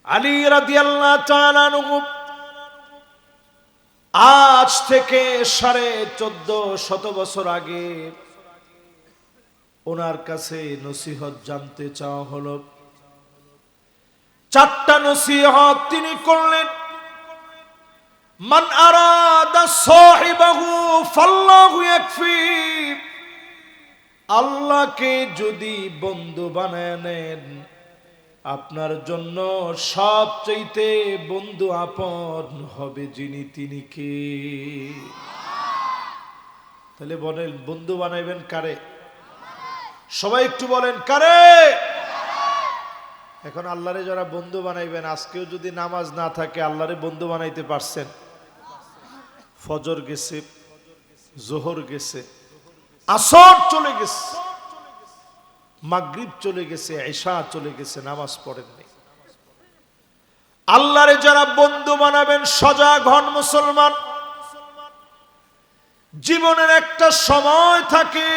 আলী রাদিয়াল্লাহু তাআলা আনহু আজ থেকে 1450 বছর আগে ওনার কাছে নসিহত জানতে চাওয়া হলো। 4টা নসিহত তিনি করলেন। মান আরাদা সাহিবাহু ফাল্লাহু ইয়াকফি, আল্লাহকে যদি বন্ধু বানায় নেন, আপনার জন্য সবচেয়ে বন্ধু আপন হবে যিনি, তিনি কে? তাহলে বলেন, বন্ধু বানাইবেন কারে? সবাই একটু বলেন, কারে? এখন আল্লাহরে যারা বন্ধু বানাইবেন, আজকেও যদি নামাজ না থাকে আল্লাহরে বন্ধু বানাইতে পারছেন? ফজর গেছে, জোহর গেছে, আসর চলে গেছে, মাগরিব চলে গেছে, ইশা চলে গেছে, নামাজ পড়েননি। আল্লাহরে যারা বন্ধু বানাবেন, সজাগ হন মুসলমান। জীবনের একটা সময় থাকে,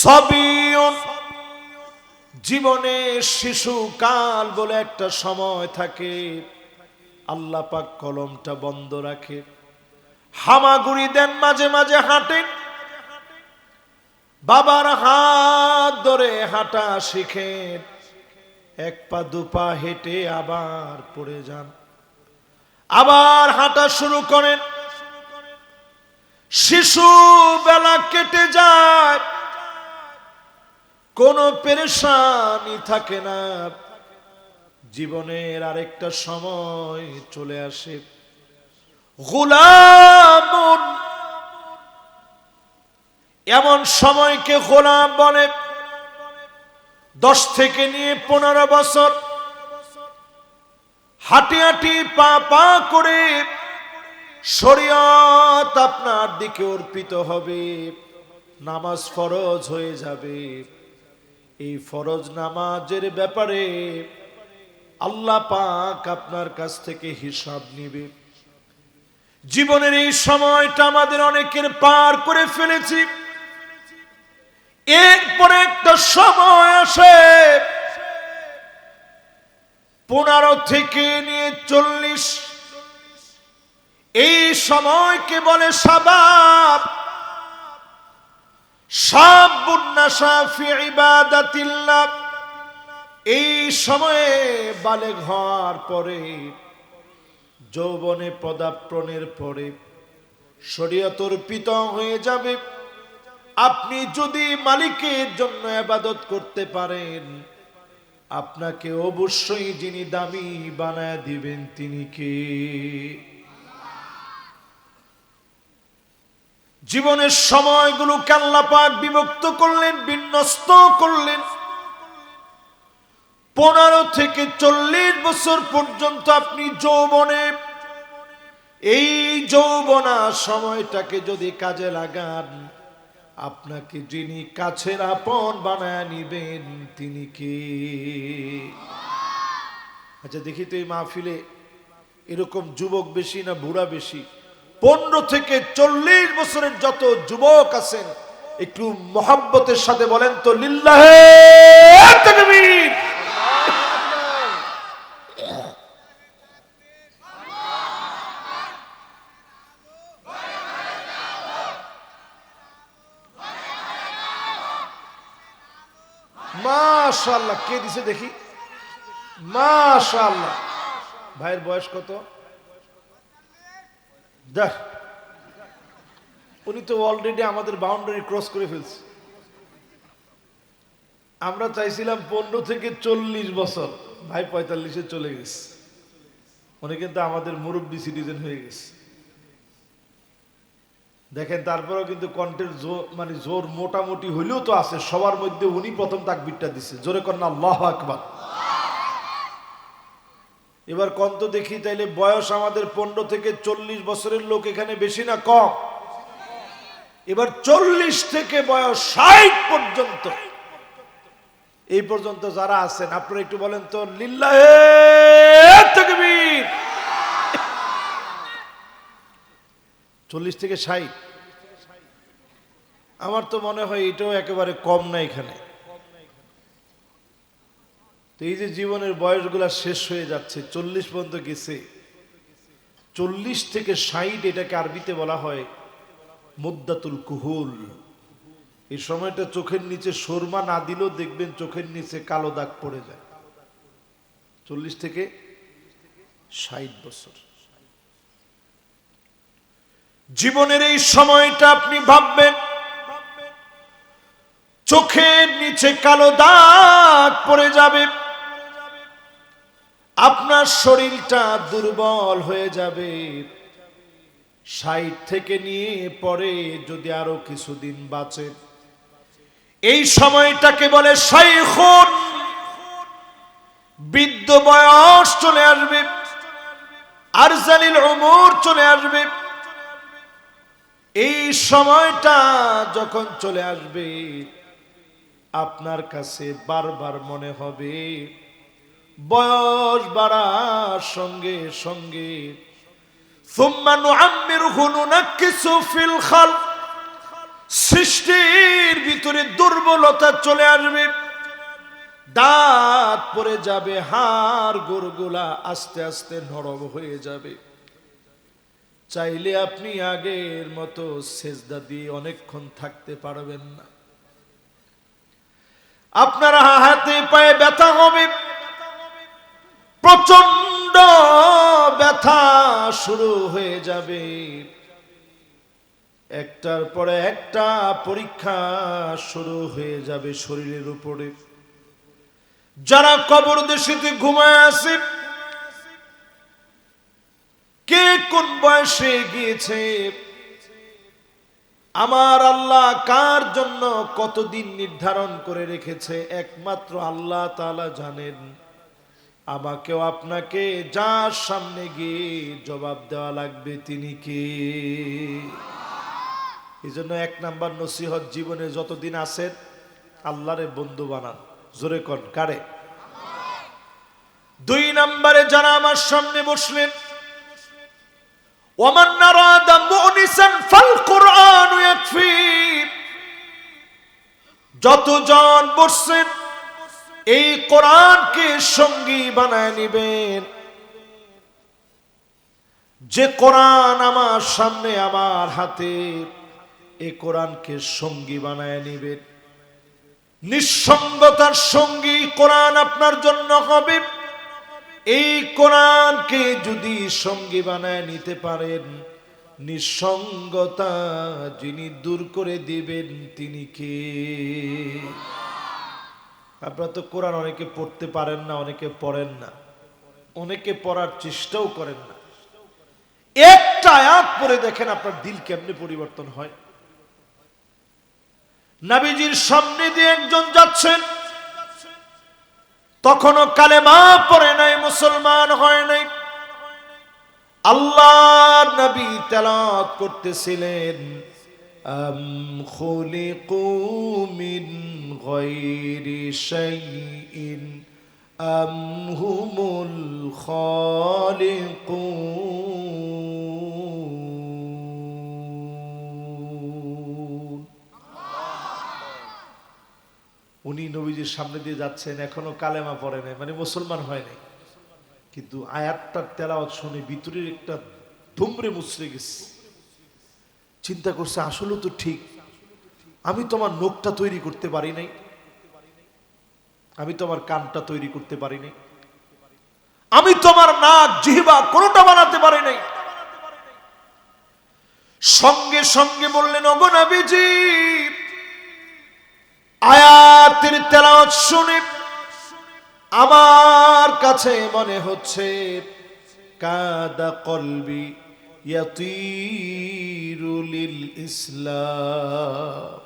সবিয়ন, জীবনে শিশুকাল বলে একটা সময় থাকে। আল্লাহ পাক কলমটা বন্ধ রাখে, হামাগুড়ি দেন, মাঝে মাঝে হাঁটেন, বাবার হাত ধরে হাঁটা শিখেন, এক পা দুপা হেঁটে আবার পড়ে যান, আবার হাঁটা শুরু করেন। শিশু বেলা কেটে যায়, কোনো পেরেশানি থাকে না। জীবনের আরেকটা সময় চলে আসে, গোলামুন, এমন সময়কে গোলাম বলে। 10 থেকে নিয়ে 15 বছর হাঁটি হাঁটি পা পা করে শরীয়ত আপনার দিকে অর্পিত হবে, নামাজ ফরজ হয়ে যাবে। এই ফরজ নামাজের ব্যাপারে আল্লাহ পাক আপনার কাছ থেকে হিসাব নিবে। জীবনের এই সময়টা আমাদের অনেকের পার করে ফেলেছি। এরপরে একটা সময় আসে, 15 থেকে নিয়ে 40, এই সময়কে বলে শাবাব। শাবুন নাশা ফি ইবাদাতিল্লাহ। এই সময়ে বালেগ হওয়ার পরে, যৌবনে পদার্পণের পরে শরীয়ত অর্পিত হয়ে যাবে। আপনি যদি মালিকের জন্য ইবাদত করতে পারেন, আপনাকে অবশ্যই যিনি দামি বানায় দিবেন তিনি কে? জীবনের সময়গুলোকে আল্লাহ পাক বিভক্ত করলেন, বিন্যস্ত করলেন। 15 থেকে 40 বছর পর্যন্ত আপনি যৌবনে, এই যৌবনা সময়টাকে যদি কাজে লাগান, আপনাকে যিনি কাছের আপন বানায় নিবেন তিনি কে? আচ্ছা দেখি তো, এই মাহফিলে এরকম যুবক বেশি না বুড়া বেশি? 15 থেকে 40 বছরের যত যুবক আছেন, একটু মোহাব্বতের সাথে বলেন তো লিল্লাহে তাকবীর। মাশাআল্লাহ, কে দিছে দেখি? মাশাআল্লাহ। ভাইয়ের বয়স কত? দেখ, উনি তো অলরেডি আমাদের বাউন্ডারি ক্রস করে ফেলছে। আমরা চাইছিলাম 15 থেকে 40 বছর, ভাই 45-এ চলে গেছে। উনি কিন্তু আমাদের মুরব্বী সিটিজেন হয়ে গেছে। দেখেন, তারপরেও কিন্তু কণ্ঠের জোর, মানে জোর মোটামুটি হইলেও তো আছে। সবার মধ্যে উনি প্রথম তাকবীরটা দিচ্ছে, জোরে কর না আল্লাহু আকবার। এবার কন্ত দেখি, তাইলে বয়স আমাদের 15 থেকে 40 বছরের লোক এখানে বেশি না কম? এবার 40 থেকে বয়স 60 পর্যন্ত, এই পর্যন্ত যারা আছেন, আপনারা একটু বলেন তো লিল্লাহে তাকবীর। 40 থেকে 60, আমার তো মনে হয় এটাও একেবারে কম না। এখানে তো এই যে জীবনের বয়সগুলা শেষ হয়ে যাচ্ছে, 40 পর্যন্ত গেছে, 40 থেকে 60 এটাকে আরবিতে বলা হয় মুদ্দাতুল কুহুল। এই সময়টা চোখের নিচে সুরমা না দিলেও দেখবেন চোখের নিচে কালো দাগ পড়ে যায়। 40 থেকে 60 বছর জীবনের এই সময়টা আপনি ভাববেন চোখের নিচে কালো দাগ পড়ে যাবে, আপনার শরীরটা দুর্বল হয়ে যাবে। 60 থেকে নিয়ে পরে যদি আরো কিছুদিন বাঁচে, এই সময়টাকে বলে শাইখুন, বৃদ্ধ বয়স চলে আসবে, আরজালিল উমর চলে আসবে। এই সময়টা যখন চলে আসবে, আপনার কাছে বারবার মনে হবে বয়স বাড়ার সঙ্গে সঙ্গে সুম্মা নুআম্মিরুহু নুনাক্কিসু ফিল খালক, সৃষ্টির ভিতরে দুর্বলতা চলে আসবে, দাঁত পড়ে যাবে, হাড় গোড়গুলা আস্তে আস্তে নরম হয়ে যাবে। চাইলে আপনি আগের মতো সেজদা দিয়ে অনেকক্ষণ থাকতে পারবেন না। আপনার হাতে পায়ে ব্যথা হবে, প্রচন্ড ব্যথা শুরু হয়ে যাবে। একটার পরে একটা পরীক্ষা শুরু হয়ে যাবে শরীরের উপরে। যারা কবর দেশেতে ঘুমায় আছে, কে কোন বয়সে গিয়েছে, আমার আল্লাহ কার জন্য কতদিন নির্ধারণ করে রেখেছে একমাত্র আল্লাহ তাআলা জানেন। আমাকেও আপনাকে যার সামনে গিয়ে জবাব দেওয়া লাগবে তিনি কে। এই জন্য 1 নাম্বার নসিহত, জীবনে যতদিন আছেন আল্লাহরে বন্ধু বানান। জোরে কোন কারে? 2 নম্বরে যারা আমার সামনে বসলেন, ওমান নারাদা মুনিসান ফাল কুরআন ইয়াকফি, যতজন বসছেন এই কোরআনকে সঙ্গী বানায় নিবেন। যে কোরআন আমার সামনে আমার হাতে, এই কোরআনকে সঙ্গী বানায় নিবেন। নিঃসঙ্গতার সঙ্গী কোরআন আপনার জন্য হবে। এই কোরআনকে যদি সঙ্গী বানায় নিতে পারেন, নিঃসঙ্গতা যিনি দূর করে দিবেন তিনি কে? আপনারা তো কোরআন অনেকে পড়তে পারেন না, অনেকে পড়েন না, অনেকে পড়ার চেষ্টাও করেন না। একটা আয়াত পড়ে দেখেন আপনার দিল কেমনে পরিবর্তন হয়। নবীজির সামনে দিয়ে একজন যাচ্ছেন, তখনও কালেমা পড়ে নাই, মুসলমান হয় নাই। আল্লাহর নবী তেলাওয়াত করতেছিলেন, আম খুলিকু মিন গায়রি শাইইন আম হুমুল খালিকুন। উনি নবীজির সামনে দিয়ে যাচ্ছেন, এখনো কালেমা পড়ে নাই, মানে মুসলমান হয় নাই, কিন্তু আয়াতটার তেলাওয়াত শুনে ভিতরের একটা দুমড়ে মুচড়ে গেছে। চিন্তা করছে আসলে তো ঠিক, আমি তোমার নখটা তৈরি করতে পারি নাই, আমি তোমার কানটা তৈরি করতে পারি নাই, আমি তোমার নাক জিহ্বা কোনটা বানাতে পারি নাই। সঙ্গে সঙ্গে বললেন, ওগো নবীজি, আয়াতের তেলাওয়াত শুনে আমার কাছে মনে হচ্ছে কাদা কলবি ইয়াতিরু লিল ইসলাম।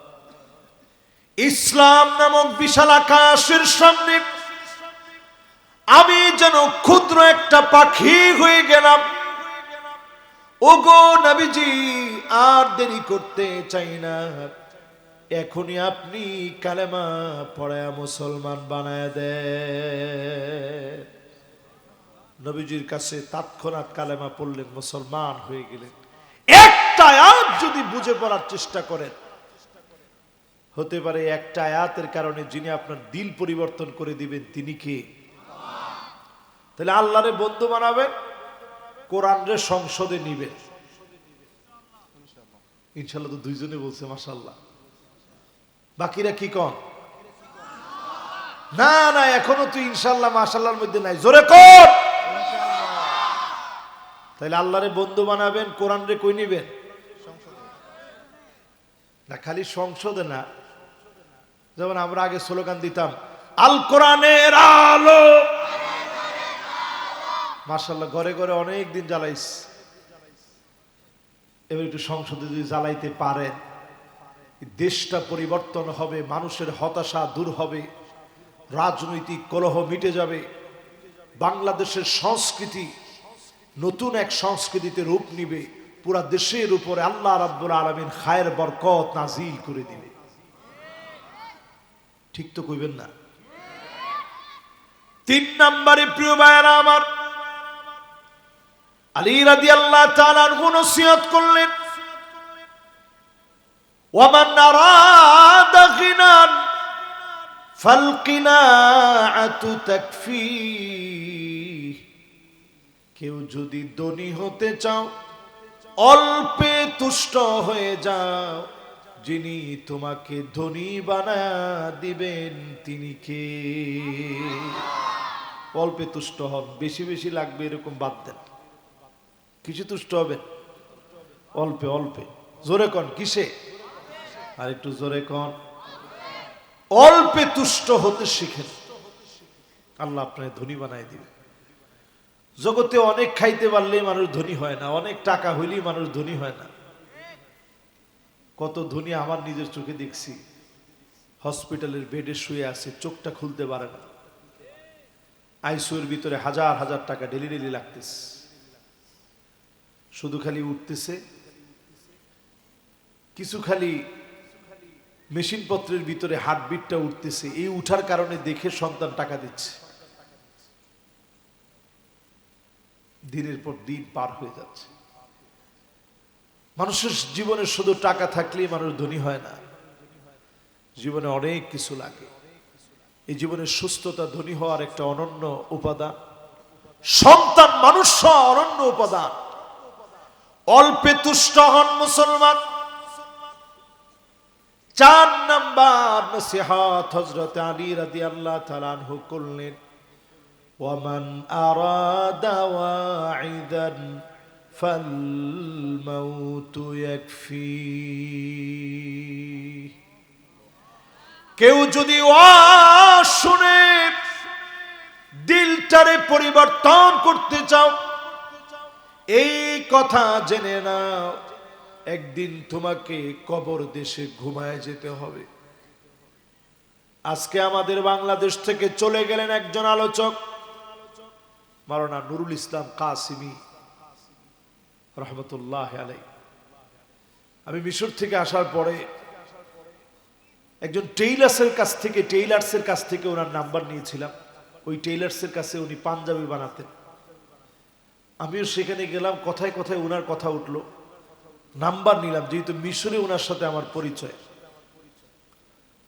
ইসলাম নামক বিশাল আকাশের সামনে আমি যেন ক্ষুদ্র একটা পাখি হয়ে গেলাম। ওগো নবীজি, আর দেরি করতে চাই না, এখনই আপনি কালেমা পড়ায়া মুসলমান বানায় দেন। নবীজির কাছে তৎক্ষণাৎ কালেমা পড়লেন, মুসলমান হয়ে গেলেন। একটা আয়াত যদি বুঝে পড়ার চেষ্টা করেন, হতে পারে একটা আয়াতের কারণে যিনি আপনার দিল পরিবর্তন করে দিবেন তিনি কে? তাহলে আল্লাহরে বন্ধু বানাবেন, কোরআনরে সংসদে নিবেন। ইনশাল্লাহ তো দুইজনে বলছে মাশাআল্লাহ, বাকিরা কি কন? না না, এখনো তুই ইনশাল্লাহ মাশাআল্লাহর মধ্যে নাই, জোরে কর। তাহলে আল্লাহরে বন্ধু বানাবেন, কোরআনরে কই নিবেন? না, খালি সংসদে না। যেমন আমরা আগে স্লোগান দিতাম, আল কোরআনের আলো। মাশাআল্লাহ, ঘরে ঘরে অনেক দিন জ্বালাইস, এবার একটু সংসদে যদি জ্বালাইতে পারেন, দেশটা পরিবর্তন হবে, মানুষের হতাশা দূর হবে, রাজনৈতিক কলহ মিটে যাবে, বাংলাদেশের সংস্কৃতি নতুন এক সংস্কৃতিতে রূপ নিবে, পুরা দেশের উপরে আল্লাহ রাব্বুল আলামিন খায়ের বরকত নাজিল করে দিবে। ঠিক তো কইবেন না? 3 নম্বরে প্রিয় ভাইরা আমার, আলী রাদিয়াল্লাহু তাআলা আনহু নসিহত করলেন, ওয়ামান আরাদা গিনান ফাল কিনাআতু তাকফি। কেউ যদি ধনী হতে চাও, অল্পে তুষ্ট হয়ে যাও, যিনি তোমাকে ধনী বানায়া দিবেন তিনি কে? অল্পে তুষ্ট হন, বেশি বেশি লাগবে এরকম বাদ দেন। কিছু তুষ্ট হবেন, অল্পে অল্পে। জোরে কন, কিসে? আর একটু জোরে কন। অল্পে তুষ্ট হতে শিখেন, আল্লাহ আপনাকে ধনী বানায় দিবে। জগতে অনেক খাইতে পারলেই মানুষ ধনী হয় না, অনেক টাকা হইলেই মানুষ ধনী হয় না। কত ধনী আমার নিজের চোখে দেখছি, হসপিটালের বেডে শুয়ে আছে, চোখটা খুলতে পারে না, আইসিইউর ভিতরে হাজার হাজার টাকা ডেলি ডেলি লাগতেছে, শুধু খালি উঠতেছে, কিছু খালি মেশিনপত্রের ভিতরে হার্টবিটটা উঠতেছে, এই উঠার কারণে দেখে সন্তান টাকা দিচ্ছে। দিনের পর দিন পার হয়ে যাচ্ছে। মানুষের জীবনে শুধু টাকা থাকলেই মানুষ ধনী হয় না, জীবনে অনেক কিছু লাগে। এই জীবনে সুস্থতা ধনী হওয়ার একটা অনন্য উপাদান, সন্তান মানুষ অনন্য উপাদান। অল্পে তুষ্ট হন মুসলমান। 4 নাম্বার নসিহত হযরত আলী রাদিয়াল্লাহু তাআলা আনহু করলেন, ওয়ামান আরাদা ওয়াইদান ফাল মাউতু ইয়াকফি। কেউ যদি ওয়াজ শুনে দিলটারে পরিবর্তন করতে চাও, এই কথা জেনে নাও, একদিন তোমাকে কবর দেশে ঘুমায় যেতে হবে। আজকে আমাদের বাংলাদেশ থেকে চলে গেলেন একজন আলোচক, মাওলানা নুরুল ইসলাম কাসিমি রহমতুল্লাহ আলাইহি। আমি মিশর থেকে আসার পরে একজন টেইলার্সের কাছ থেকে ওনার নাম্বার নিয়েছিলাম। ওই টেইলার্সের কাছে উনি পাঞ্জাবি বানাতেন। আমিও সেখানে গেলাম, কথায় কথায় ওনার কথা উঠলো, নাম্বার নিলাম, যেহেতু মিশরে ওনার সাথে আমার পরিচয়।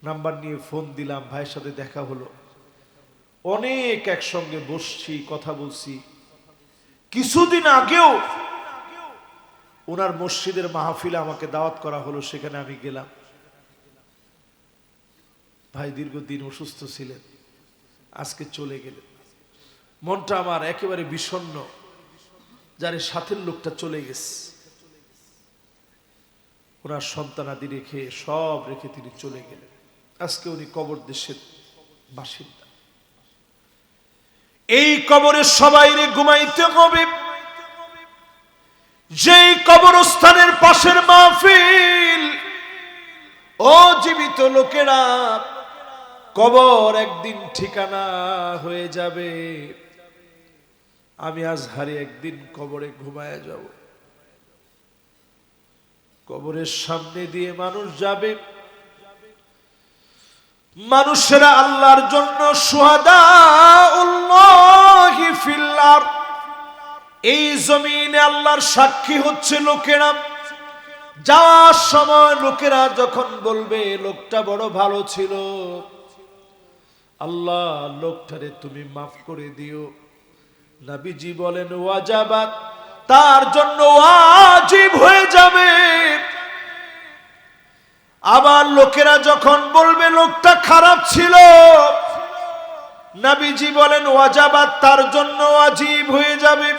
নাম্বার নিয়ে ফোন দিলাম, ভাইয়ের সাথে দেখা হলো, অনেক একসঙ্গে বসছি, কথা বলছি। কিছুদিন আগেও ওনার মসজিদের মাহফিলে আমাকে দাওয়াত করা হলো, সেখানে আমি গেলাম। ভাই দীর্ঘদিন অসুস্থ ছিলেন, আজকে চলে গেলেন। মনটা আমার একেবারে বিষণ্ণ, যার সাথের লোকটা চলে গেছে। ওনার সন্তানাদি রেখে, সব রেখে তিনি চলে গেলেন। আজকে উনি কবর দেশের বাসিন্দা। এই কবরে সবাইরে ঘুমাইতে হবে। যেই কবরস্থানের পাশের মাহফিল, ও জীবিত লোকেরা, কবর একদিন ঠিকানা হয়ে যাবে। আমি আজহারে একদিন কবরে ঘুমায় যাব। কবরের সামনে দিয়ে মানুষ যাবে, মানুষেরা আল্লাহর জন্য শুহাদাউল্লাহি ফিল আরদ, এই জমিনে আল্লাহর সাক্ষী হচ্ছে লোকেরা। যাওয়ার সময় লোকেরা যখন বলবে লোকটা বড় ভালো ছিল, আল্লাহ লোকটারে তুমি মাফ করে দিও, নবীজি বলেন ওয়াজাবাত, তার জন্য ওয়াজিব হয়ে যাবে। আবার লোকেরা যখন বলবে লোকটা খারাপ ছিল, নবীজি বলেন ওয়াজাবাত, তার জন্য ওয়াজিব হয়ে যাবে।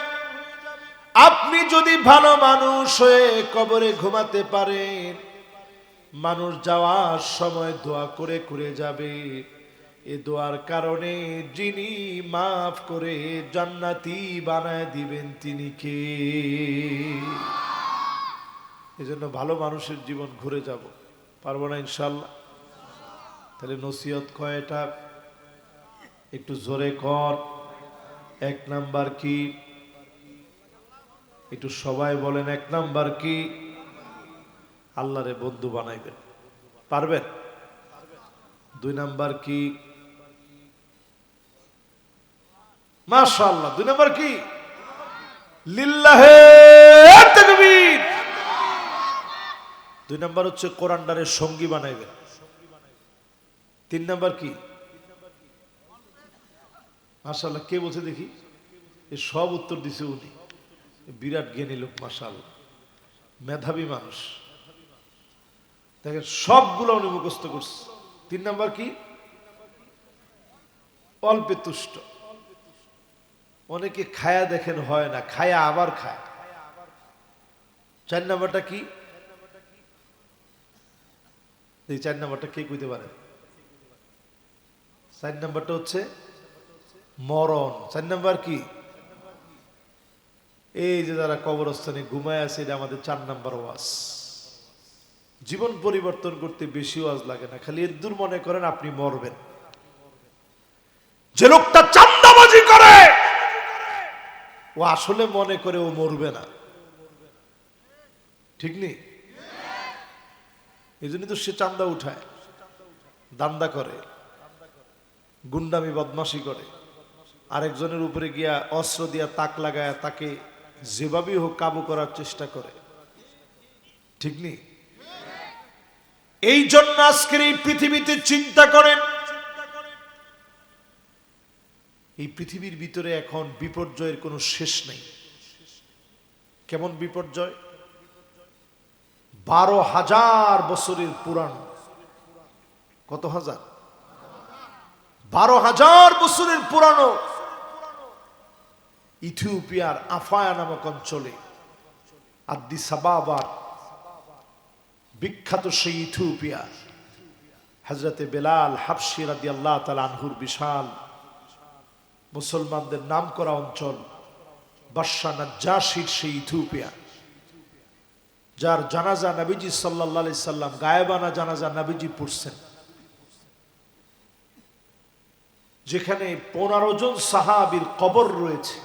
আপনি যদি ভালো মানুষ হয়ে কবরে ঘুমাতে পারেন, মানুষ যাওয়ার সময় দোয়া করে করে যাবে, এ দোয়ার কারণে যিনি মাফ করে জান্নাতি বানায় দিবেন তিনি কে? এজন্য ভালো মানুষের জীবন ঘুরে যাব, পারবো না ইনশাল্লাহ? তাহলে নসিহত কয়টা? একটু জোরে কর। এক নাম্বার কি? একটু সবাই বলেন, এক নাম্বার কি? আল্লাহরে বন্ধু বানাইবেন, পারবেন? দুই নাম্বার কি? মাশাআল্লাহ। দুই নাম্বার কি? লিল্লাহে তাকবীর। দুই নাম্বার হচ্ছে কোরআনটারে সঙ্গী বানাইবেন। তিন নাম্বার কি? মাশাআল্লাহ। কে বলছে দেখি? এ সব উত্তর দিছে উনি, বিরাট জ্ঞানী লোক, মাশাআল্লাহ, মেধাবী মানুষ। দেখেন সবগুলো উনি মুখস্থ করছে। তিন নাম্বার কি? অল্পে তুষ্ট। অনেকে খায়া দেখেন হয় না, খায়া আবার খায়। চার নাম্বারটা কি? এই চার নাম্বারটা কে কইতে পারে? চার নাম্বারটা হচ্ছে মরণ। চার নাম্বার কি? এই যে যারা কবরস্থানে ঘুমায় আছে, এটা আমাদের চার নাম্বার ওয়াজ। জীবন পরিবর্তন করতে বেশি ওয়াজ লাগে না, খালি এদুর মনে করেন আপনি মরবেন। যে লোকটা চান্দাবাজি করে ও আসলে মনে করে ও মরবে না, ঠিক নেই? এই জন্য তো সে চান্দা উঠায়, দান্দা করে, গুন্ডামি বদমাশি করে, আরেকজনের উপরে গিয়া অস্ত্র দিয়া তাক লাগায় তাকে যেভাবেই হোক কাবু করার চেষ্টা করে, ঠিক নেই? এই জন্য আজকের এই পৃথিবীতে চিন্তা করেন, এই পৃথিবীর ভিতরে এখন বিপর্যয়ের কোনো শেষ নেই। কেমন বিপর্যয়? 12,000 বছরের পুরানো। কত হাজার? 12,000 বছরের পুরানো ইথিওপিয়ার আফায়া নামক অঞ্চলে, আদ্দিস আবাবার বিখ্যাত সেই ইথিওপিয়া, হযরতে বেলাল হাবশী রাদিয়াল্লাহু তাআলা আনহুর বিশাল মুসলমানদের নামকরা অঞ্চল, বাদশা নাজ্জাশীর সেই ইথিওপিয়া, যার জানাজা নবীজি সাল্লাল্লাহু আলাইহি সাল্লাম গায়েবানা জানাজা নবীজি পড়ছেন, যেখানে 15 জন সাহাবীর কবর রয়েছে।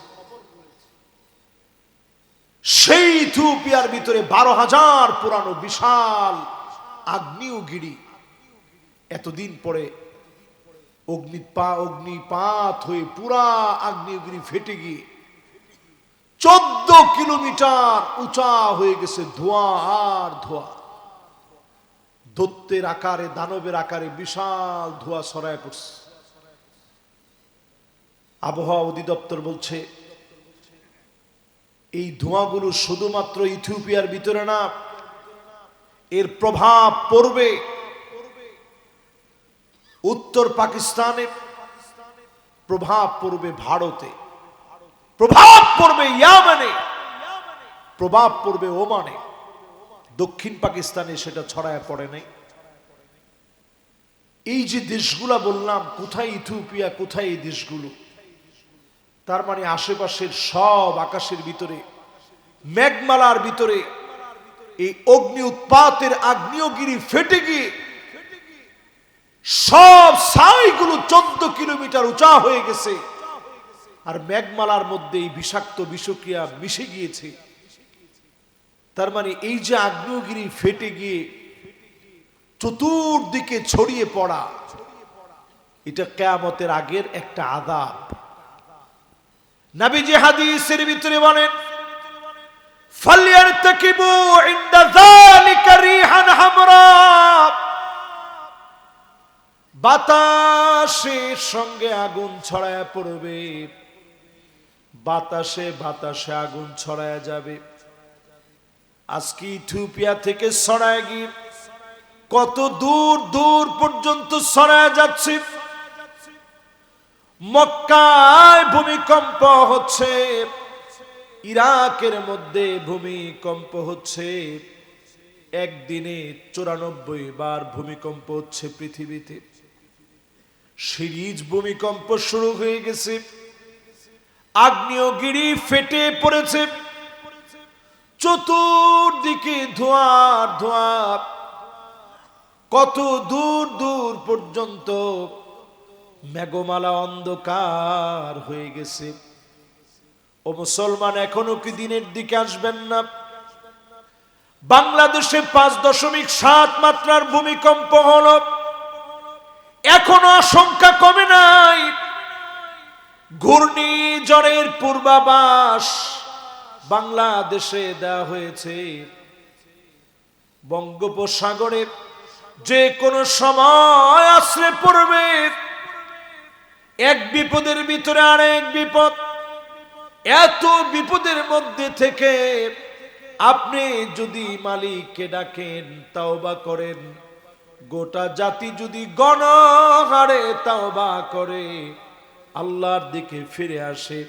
সেই ইথিওপিয়ার ভিতরে 12,000 পুরানো বিশাল আগ্নেয়গিরি এতদিন পরে অগ্নিপাত হয়ে পুরা আগ্নেয়গিরি ফেটে গিয়ে 14 কিলোমিটার উঁচা হয়ে গেছে, ধোঁয়া আর ধোঁয়া। দৈত্যের আকারে, দানবের আকারে বিশাল ধোঁয়া ছড়ায় পড়ছে। আবহাওয়া অধিদপ্তর বলছে এই ধোঁয়াগুলো শুধুমাত্র ইথিওপিয়ার ভিতরে না, এর প্রভাব পড়বে উত্তর পাকিস্তানে, প্রভাব পড়বে ভারতে, প্রভাব পড়বে ইয়ামানে, প্রভাব পড়বে ওমানে। দক্ষিণ পাকিস্তানে সেটা ছড়ায় পড়ে নাই। এই যে দেশগুলা বললাম, কোথায় ইথিওপিয়া, কোথায় এই দেশগুলো? তার মানে আশেপাশের সব আকাশের ভিতরে, মেঘমালার ভিতরে এই অগ্নি উৎপাতের আগ্নেয়গিরি ফেটে গিয়ে সব ছাইগুলো 14 কিলোমিটার উঁচা হয়ে গেছে, আর মেঘমালার মধ্যে এই বিষাক্ত বিষক্রিয়া মিশে গিয়েছে। তার মানে এই যে আগ্নেয়গিরি ফেটে গিয়ে চতুর্দিকে ছড়িয়ে পড়া, এটা কিয়ামতের আগের একটা আযাব। নবীজি হাদিসের ভিতরে বলেন, ফালইয়ারতাকিবু ইনদা যালিকা রিহান হামরা, বাতাসের সঙ্গে আগুন ছড়ায় পড়বে, বাতাসে বাতাসে আগুন ছড়ায় যাবে। আজকে ইথিওপিয়া থেকে ছড়ায় গিয়ে কত দূর দূর পর্যন্ত ছড়ায় যাচ্ছে। মক্কায় ভূমিকম্প হচ্ছে, ইরাকের মধ্যে ভূমিকম্প হচ্ছে। একদিনে 94 বার ভূমিকম্প হচ্ছে পৃথিবীতে। সিরিজ ভূমিকম্প শুরু হয়ে গেছে। আগ্নেয়গিরি ফেটে পড়েছে, চতুর্দিকে ধোঁয়ার ধোঁয়া। কত দূর দূর পর্যন্ত মেঘমালা অন্ধকার হয়ে গেছে। ও মুসলমান, এখনো কি দিনের দিকে আসবেন না? বাংলাদেশে 5.7 মাত্রার ভূমিকম্প হলো, এখনো আশঙ্কা কমে নাই। ঘূর্ণিঝড়ের পূর্বাভাস বাংলাদেশে দেওয়া হয়েছে। বঙ্গোপসাগরে যে কোনো সময় আছড়ে পড়বে। এক বিপদের ভিতরে আরেক বিপদ। এত বিপদের মধ্যে থেকে আপনি যদি মালিককে ডাকেন, তাওবা করেন, গোটা জাতি যদি গণহারে তাওবা করে, আল্লাহর দিকে ফিরে আসে,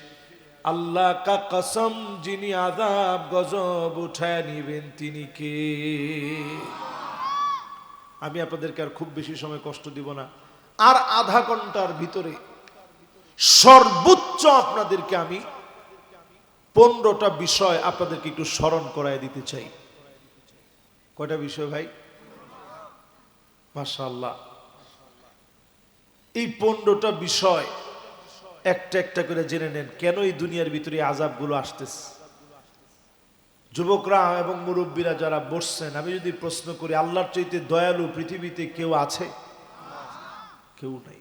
আল্লাহ কা কসম, যিনি আযাব গজব উঠায় নিবেন তিনি কে? আমি আপনাদেরকে আর খুব বেশি সময় কষ্ট দিব না। আর আধা ঘন্টার ভিতরে সর্বোচ্চ আপনাদেরকে আমি 15টা বিষয় আপনাদেরকে একটু স্মরণ করায় দিতে চাই। কয়টা বিষয় ভাই? মাশাআল্লাহ। এই 15টা বিষয় একটা একটা করে জেনে নেন, কেন এই দুনিয়ার ভিতরে আযাবগুলো আসতেছে। যুবকরা এবং মুরব্বীরা যারা বসছেন, আমি যদি প্রশ্ন করি, আল্লাহর চাইতে দয়ালু পৃথিবীতে কেউ আছে? কেউ নাই।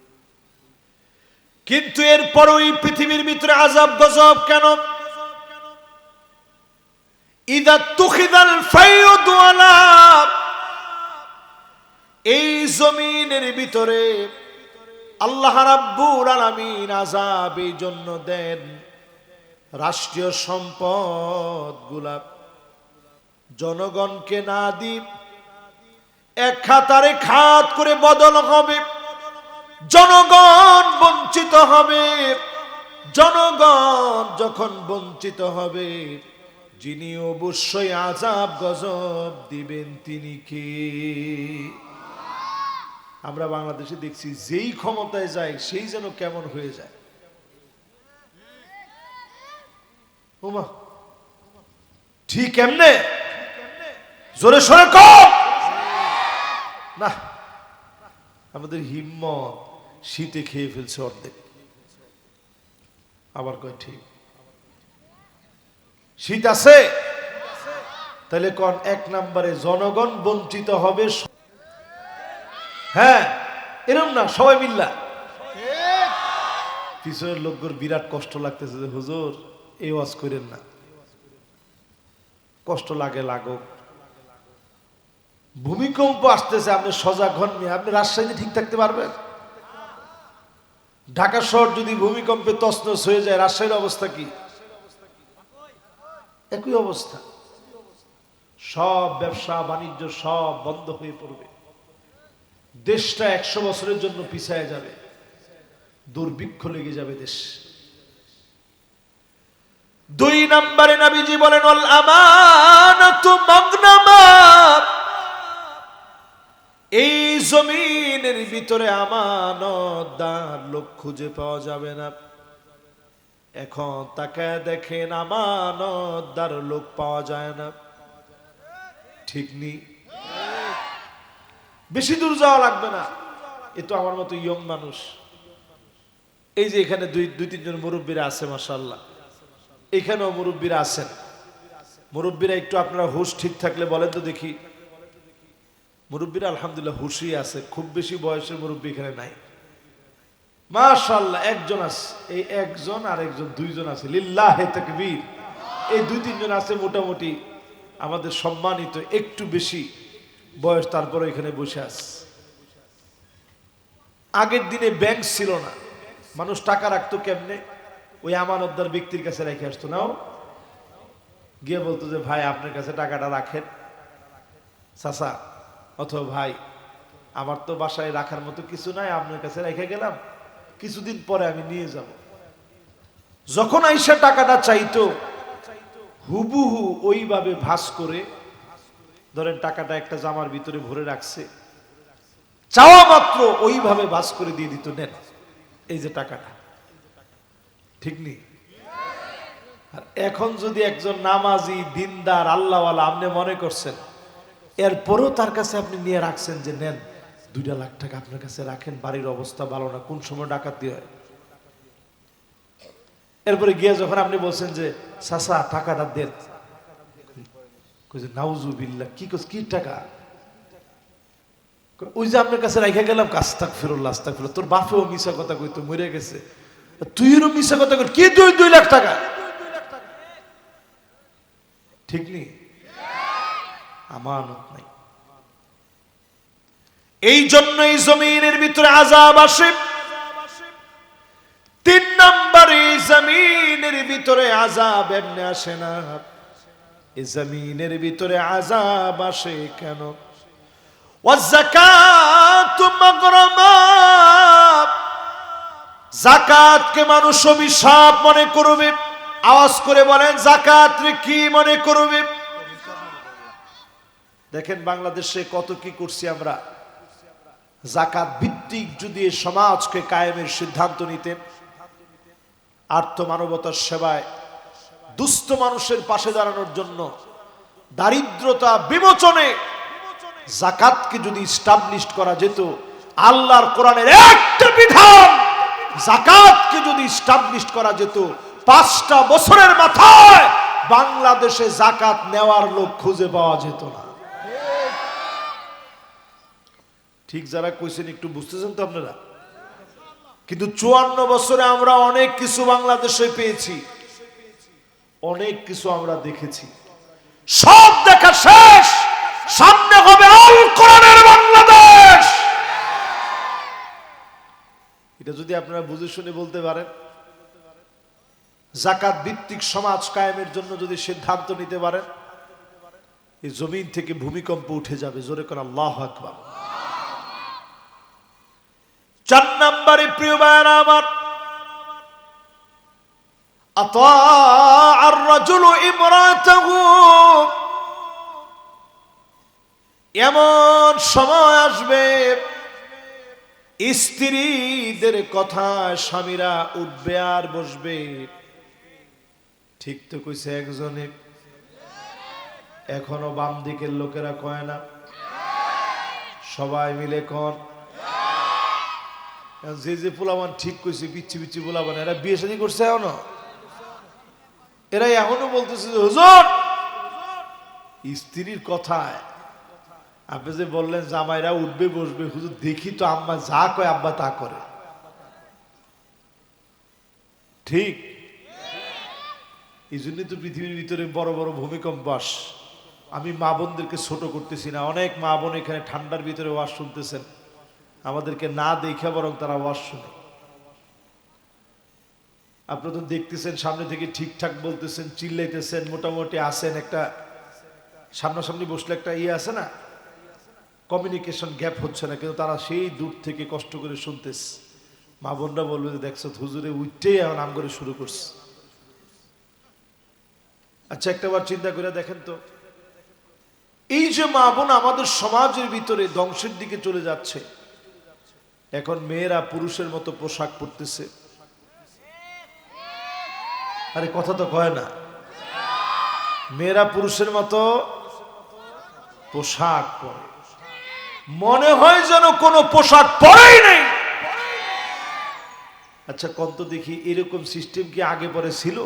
কিন্তু এরপরও এই পৃথিবীর ভিতরে আযাব গজব কেন? ইযা তুখিদাল ফাইয়ুদু আলা, এই জমিনের ভিতরে আল্লাহ রাব্বুল আলামিন আযাব এই জন্য দেন, রাষ্ট্রীয় সম্পদ গুলা জনগণকে না দি এক খাতারে খাত করে বদল হবে, জনগণ বঞ্চিত হবে। জনগণ যখন বঞ্চিত হবে, যিনি অবশ্যই আযাব গজব দিবেন তিনি কে? আমরা বাংলাদেশে দেখছি, যেই ক্ষমতায় যায় সেই যেন কেমন হয়ে যায়। ওমা, ঠিক এমনে জোরে সোরে কম না। আমাদের হিম্মত শীতে খেয়ে ফেলছে অর্ধেক। আবার কয় ঠিক শীত আছে, তাহলে কোন এক নম্বরে জনগণ বঞ্চিত হবে। হ্যাঁ, এরকম না সবাই মিল্লা। পিছনের লোকগুলোর বিরাট কষ্ট লাগতেছে যে হুজুর এই ওয়াজ করেন না। কষ্ট লাগে, লাগুক। ভূমিকম্প আসতেছে, আপনি সজাগ হন নি? আপনি রাজশাহীতে ঠিক থাকতে পারবেন? ঢাকা শহর যদি ভূমিকম্পে তছনছ হয়ে যায়, রাজশাহীর অবস্থা কি? একই অবস্থা। সব ব্যবসা বাণিজ্য সব বন্ধ হয়ে পড়বে। দেশটা 100 বছরের জন্য পিছায় যাবে, দুর্ভিক্ষ লেগে যাবে দেশ। 2 নম্বরে নবীজি বলেন, আল আমানাতু মাগনামা, এই জমিনের ভিতরে আমানতদার লোক খুঁজে পাওয়া যাবে না। এখন তাকায় দেখেন, আমানতদার লোক পাওয়া যায় না। ঠিক নি? বেশি দূর যাওয়া লাগবে না। এ তো আমার মতো ইয়ং মানুষ। এই যে এখানে দুই তিনজন মুরব্বীরা আছে, মাশাআল্লাহ। এখানেও মুরব্বীরা আছেন। মুরব্বীরা একটু আপনারা হুশ ঠিক থাকলে বলেন তো দেখি। মুরব্বীরা আলহামদুলিল্লাহ হুশই আছে, খুব বেশি বয়সের মুরব্বী এখানে নাই। মাশাআল্লাহ, একজন আছে, এই একজন আর একজন, 2 জন আছে। লিল্লাহে তাকবীর। এই 2-3 জন আছে মোটামুটি আমাদের সম্মানিত, একটু বেশি বয়স, তারপরে এখানে বসে আছে। আগের দিনে ব্যাংক ছিল না, মানুষ টাকা রাখতো কেমনে? ওই আমানতদার ব্যক্তির কাছে রেখে আসতো, নাও গিয়ে বলতো যে ভাই আপনার কাছে টাকাটা রাখেন, চাচা অথবা ভাই আমার তো বাসায় রাখার মতো কিছু নাই, আপনার কাছে রেখে গেলাম, কিছুদিন পরে আমি নিয়ে যাব। যখন আইসা টাকাটা চাইতো হুবহু ওইভাবে ভাঁজ করে, ধরেন টাকাটা একটা জামার ভিতরে ভরে রাখছে, চাওয়া মাত্র ওইভাবে ভাঁজ করে দিয়ে দিত, নেন এই যে টাকাটা। ঠিক নেই? আর এখন যদি একজন নামাজি দিনদার আল্লাহওয়ালা আপনি মনে করছেন, এরপরও তার কাছে আপনি নিয়ে রাখছেন যে নেন 2 লাখ টাকা আপনার কাছে রাখেন, বাড়ির অবস্থা ভালো না, কোন সময় ডাকাতি হয়। এরপরে গিয়ে যখন আপনি বলছেন যে চাচা টাকাটা দেন, নাউজুবিল্লাহ, কি টাকা? ওই যে আপনার কাছে রেখে গেলাম, আস্তাগফিরুল্লাহ আস্তাগফিরুল্লাহ, তোর বাপেও মিশা কথা কইতো, মরে গেছে, তুইও মিশা কথা কই, কি 2 লাখ টাকা? ঠিক নেই? আমানত নাই। এই জন্যই জমিনের ভিতরে আযাব আসে। 3 নম্বরে জমিনের ভিতরে আযাব এমনি আসে না, এই জমিনের ভিতরে আযাব আসে কেন? ওয়াযাকাতু মাগরামা, যাকাতকে মানুষ অভিশাপ মনে করবে। আওয়াজ করে বলেন, যাকাত রে কি মনে করবে? দেখেন বাংলাদেশে কত কি করছি আমরা। যাকাত ভিত্তিক যদি সমাজকে কায়েমের সিদ্ধান্ত নিতেন, আর্থ মানবতার সেবায়, দুস্থ মানুষের পাশে দাঁড়ানোর জন্য, দারিদ্রতা বিমোচনে যাকাতকে যদি এস্টাবলিশ করা যেত, আল্লাহর কোরআনের একটা বিধান যাকাতকে যদি এস্টাবলিশ করা যেত, 5টা বছরের মাথায় বাংলাদেশে যাকাত নেওয়ার লোক খুঁজে পাওয়া যেত না। ঠিক যারা কইছেন একটু বুঝতেছেন তো আপনারা? কিন্তু 54 বছরে আমরা অনেক কিছু বাংলাদেশে পেয়েছি, অনেক কিছু আমরা দেখেছি, সব দেখা শেষ, সামনে হবে আল কোরআনের বাংলাদেশ। এটা যদি আপনারা বুঝে শুনে বলতে পারেন, যাকাত ভিত্তিক সমাজ কায়েমের জন্য যদি সিদ্ধান্ত নিতে পারেন, এই জমিন থেকে ভূমিকম্প উঠে যাবে। জোরে করে আল্লাহু আকবার। 4 নম্বরে প্রিয় ভাইরা আমার, আতাআর রাজুলু ইমরাতাহু, এমন সময় আসবে স্ত্রীদের কথা স্বামীরা উঠবে আর বসবে। ঠিক তো কইছে একজনে, এখনো বাম দিকের লোকেরা কয় না? সবাই মিলে কন। যে যে পোলাবান ঠিক কইছে, পিচ্ছি পিচ্ছি পোলাবান, এরা বিয়ে শাদী করছে এখনো, এরা এখনো বলতেছে যে হুজুর স্ত্রীর কথায় আপনি যে বললেন জামাইরা উঠবে বসবে, হুজুর দেখি তো আম্মা যা কয় আব্বা তা করে। ঠিক এই জন্যই তো পৃথিবীর ভিতরে বড় বড় ভূমিকম্প আসে। আমি মা বোনদেরকে ছোট করতেছি না, অনেক মা বোন এখানে ঠান্ডার ভিতরে ওয়াজ শুনতেছেন, আমাদেরকে না দেখে বরং তারা ওয়াজ শুনে। আপনারা তো দেখতেছেন সামনে থেকে ঠিকঠাক বলতেছেন, চিল্লাইতেছেন, মোটামুটি আসেন, একটা সামনাসামনি বসলে একটা ইয়ে আছে না, কমিউনিকেশন গ্যাপ হচ্ছে না, কিন্তু তারা সেই দূর থেকে কষ্ট করে শুনতেছে। মা বোনরা বলবে যে দেখছো হুজুরে উঠতেই এখন নাম করে শুরু করছে। আচ্ছা একটাবার চিন্তা করে দেখেন তো, এই যে মা বোন আমাদের সমাজের ভিতরে ধ্বংসের দিকে চলে যাচ্ছে, এখন মেয়েরা পুরুষের মতো পোশাক পরতেছে। আরে কথা তো কয় না, মেয়েরা পুরুষের মতো পোশাক পরে, মনে হয় যেন কোনো পোশাক পরেই নেই। আচ্ছা কত দেখি এরকম সিস্টেম কি আগে পরে ছিল?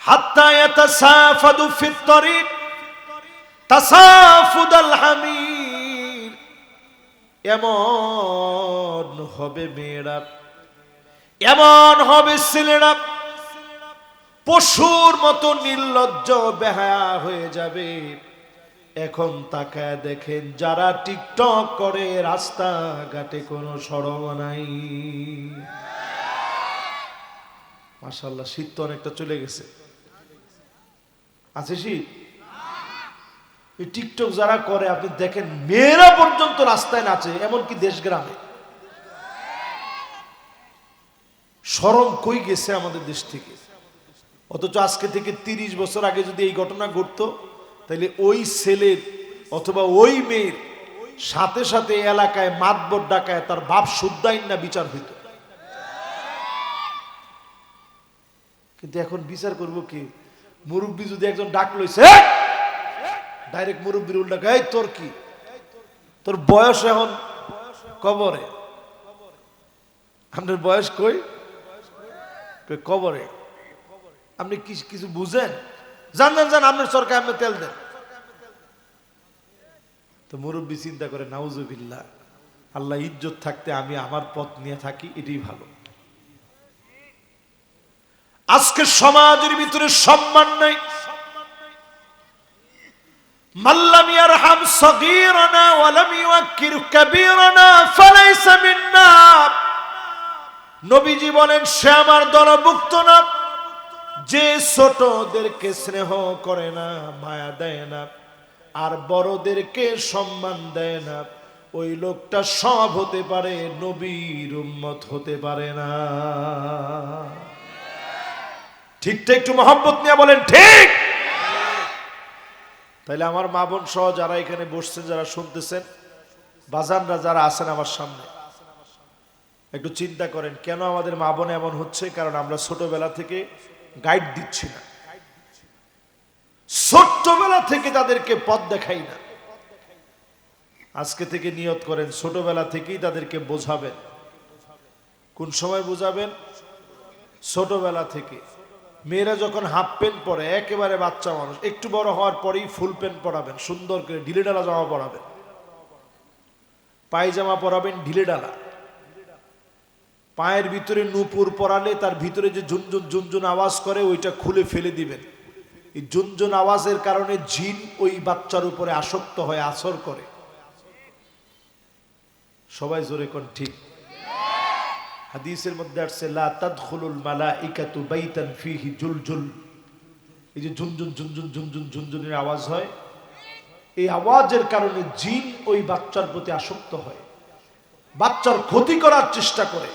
হাত্তা ইয়াতাসাফাদু ফিত তরিক তাসাফুদাল হামির, এমন হবে মেয়েরা, এমন হবে ছেলেরা, পশুর মতো নির্লজ্জ বেহায়া হয়ে যাবে। এখন তাকায় দেখেন যারা টিকটক করে রাস্তাঘাটে কোনো সরম নাই। মাশাআল্লাহ, শীত তো অনেকটা চলে গেছে। আছে শীত? এই টিকটক যারা করে আপনি দেখেন, মেয়েরা পর্যন্ত রাস্তায় নাচে, এমনকি দেশ গ্রামে। শরম কই গেছে আমাদের দেশ থেকে? অথচ আজকে থেকে 30 বছর আগে যদি এই ঘটনা ঘটতো, তাহলে ওই ছেলের অথবা ওই মেয়ের সাথে সাথে এলাকায় মাতবর ডাকায় তার বাপ শুদ্ধাইন না বিচার হইত। কিন্তু এখন বিচার করব কি? মুরব্বী যদি একজন ডাক লইছে, ডাইরেক্ট মুরব্বীর উল্টা, এই তোর কি, তোর বয়স এখন কবরে। আপনার বয়স কই? কবরে। আপনি কিছু বুঝেন? জান জান জান, আপনার সরকার আপনি তেল দেন। তো মুরব্বী চিন্তা করে, নাউজুবিল্লাহ, আল্লাহ ইজ্জত থাকতে আমি আমার পথ নিয়ে থাকি, এটাই ভালো। আজকে সমাজের ভিতরে সম্মান নাই। মাল্লাম ইয়ারহাম সগীরানা ওয়া লাম ইউক্কির কাবীরানা ফালাইসা মিন্না। নবীজি বলেন, সে আমার দলভুক্ত না। যে ছোটদেরকে স্নেহ করে না, মায়া দেয় না, আর বড়দেরকে সম্মান দেয় না, ওই লোকটা সব হতে পারে, নবীর উম্মত হতে পারে না। ঠিকটা একটু মহব্বত নিয়ে বলেন ঠিক। তাইলে আমার মা বোন সহ যারা এখানে বসছেন, যারা শুনতেছেন, বাজানরা যারা আছেন আমার সামনে, একটু চিন্তা করেন কেন আমাদের মা বোন এমন হচ্ছে? কারণ আমরা ছোটবেলা থেকে গাইড দিচ্ছি না, ছোট্টবেলা থেকে তাদেরকে পথ দেখাই না। আজকে থেকে নিয়ত করেন, ছোটবেলা থেকেই তাদেরকে বোঝাবেন। কোন সময় বোঝাবেন? ছোটবেলা থেকে। মেয়েরা যখন হাফ প্যান্ট পরে, একেবারে বাচ্চা মানুষ, একটু বড় হওয়ার পরেই ফুল প্যান্ট পরাবেন, সুন্দর করে ঢিলেঢালা জামা পরাবেন, পায়জামা পরাবেন ঢিলেঢালা। পায়ের ভিতরে নূপুর পরালে তার ভিতরে যে ঝুনঝুন ঝুনঝুন আওয়াজ করে, ওইটা খুলে ফেলে দিবেন। এই ঝুনঝুন আওয়াজের কারণে জিন ওই বাচ্চার উপরে আসক্ত হয়, আসর করে। সবাই জোরে কোন ঠিক। হাদিসের মধ্যে আসছে, লা তাদখুলুল মালাইকাতু বাইতান ফিহি জুলজুল। এই যে ঝুনঝুন ঝুনঝুন ঝুনঝুন ঝুনঝুনের আওয়াজ হয়, এই আওয়াজের কারণে জিন ওই বাচ্চার প্রতি আসক্ত হয়, বাচ্চার ক্ষতি করার চেষ্টা করে।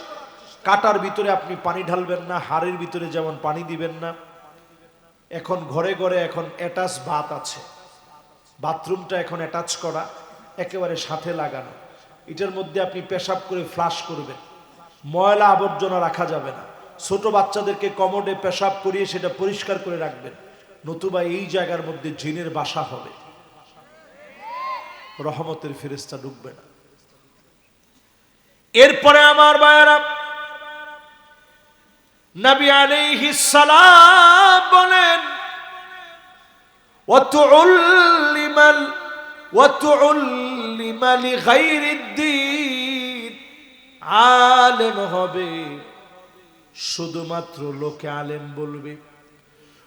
কাটার ভিতরে আপনি পানি ঢালবেন না, হাড়ের ভিতরে যেমন পানি দিবেন না। এখন ঘরে ঘরে এখন অ্যাটাচ বাথ আছে, বাথরুমটা এখন অ্যাটাচ করা, একেবারে সাথে লাগানো। এটার মধ্যে আপনি পেশাব করে ফ্লাশ করবেন, ময়লা আবর্জনা রাখা যাবে না। ছোট বাচ্চাদেরকে কমোডে পেশাব করিয়ে সেটা পরিষ্কার করে রাখবেন, নতুবা এই জায়গার মধ্যে জিনের বাসা হবে, রহমতের ফেরেশতা ঢুকবে না। এরপরে আমার ভাইয়েরা, নবী আলাইহিস সালাম বলেন, ওয়াতুল্লিমা লিগাইরিদ্দিন। আলেম হবে শুধুমাত্র লোকে আলেম বলবে,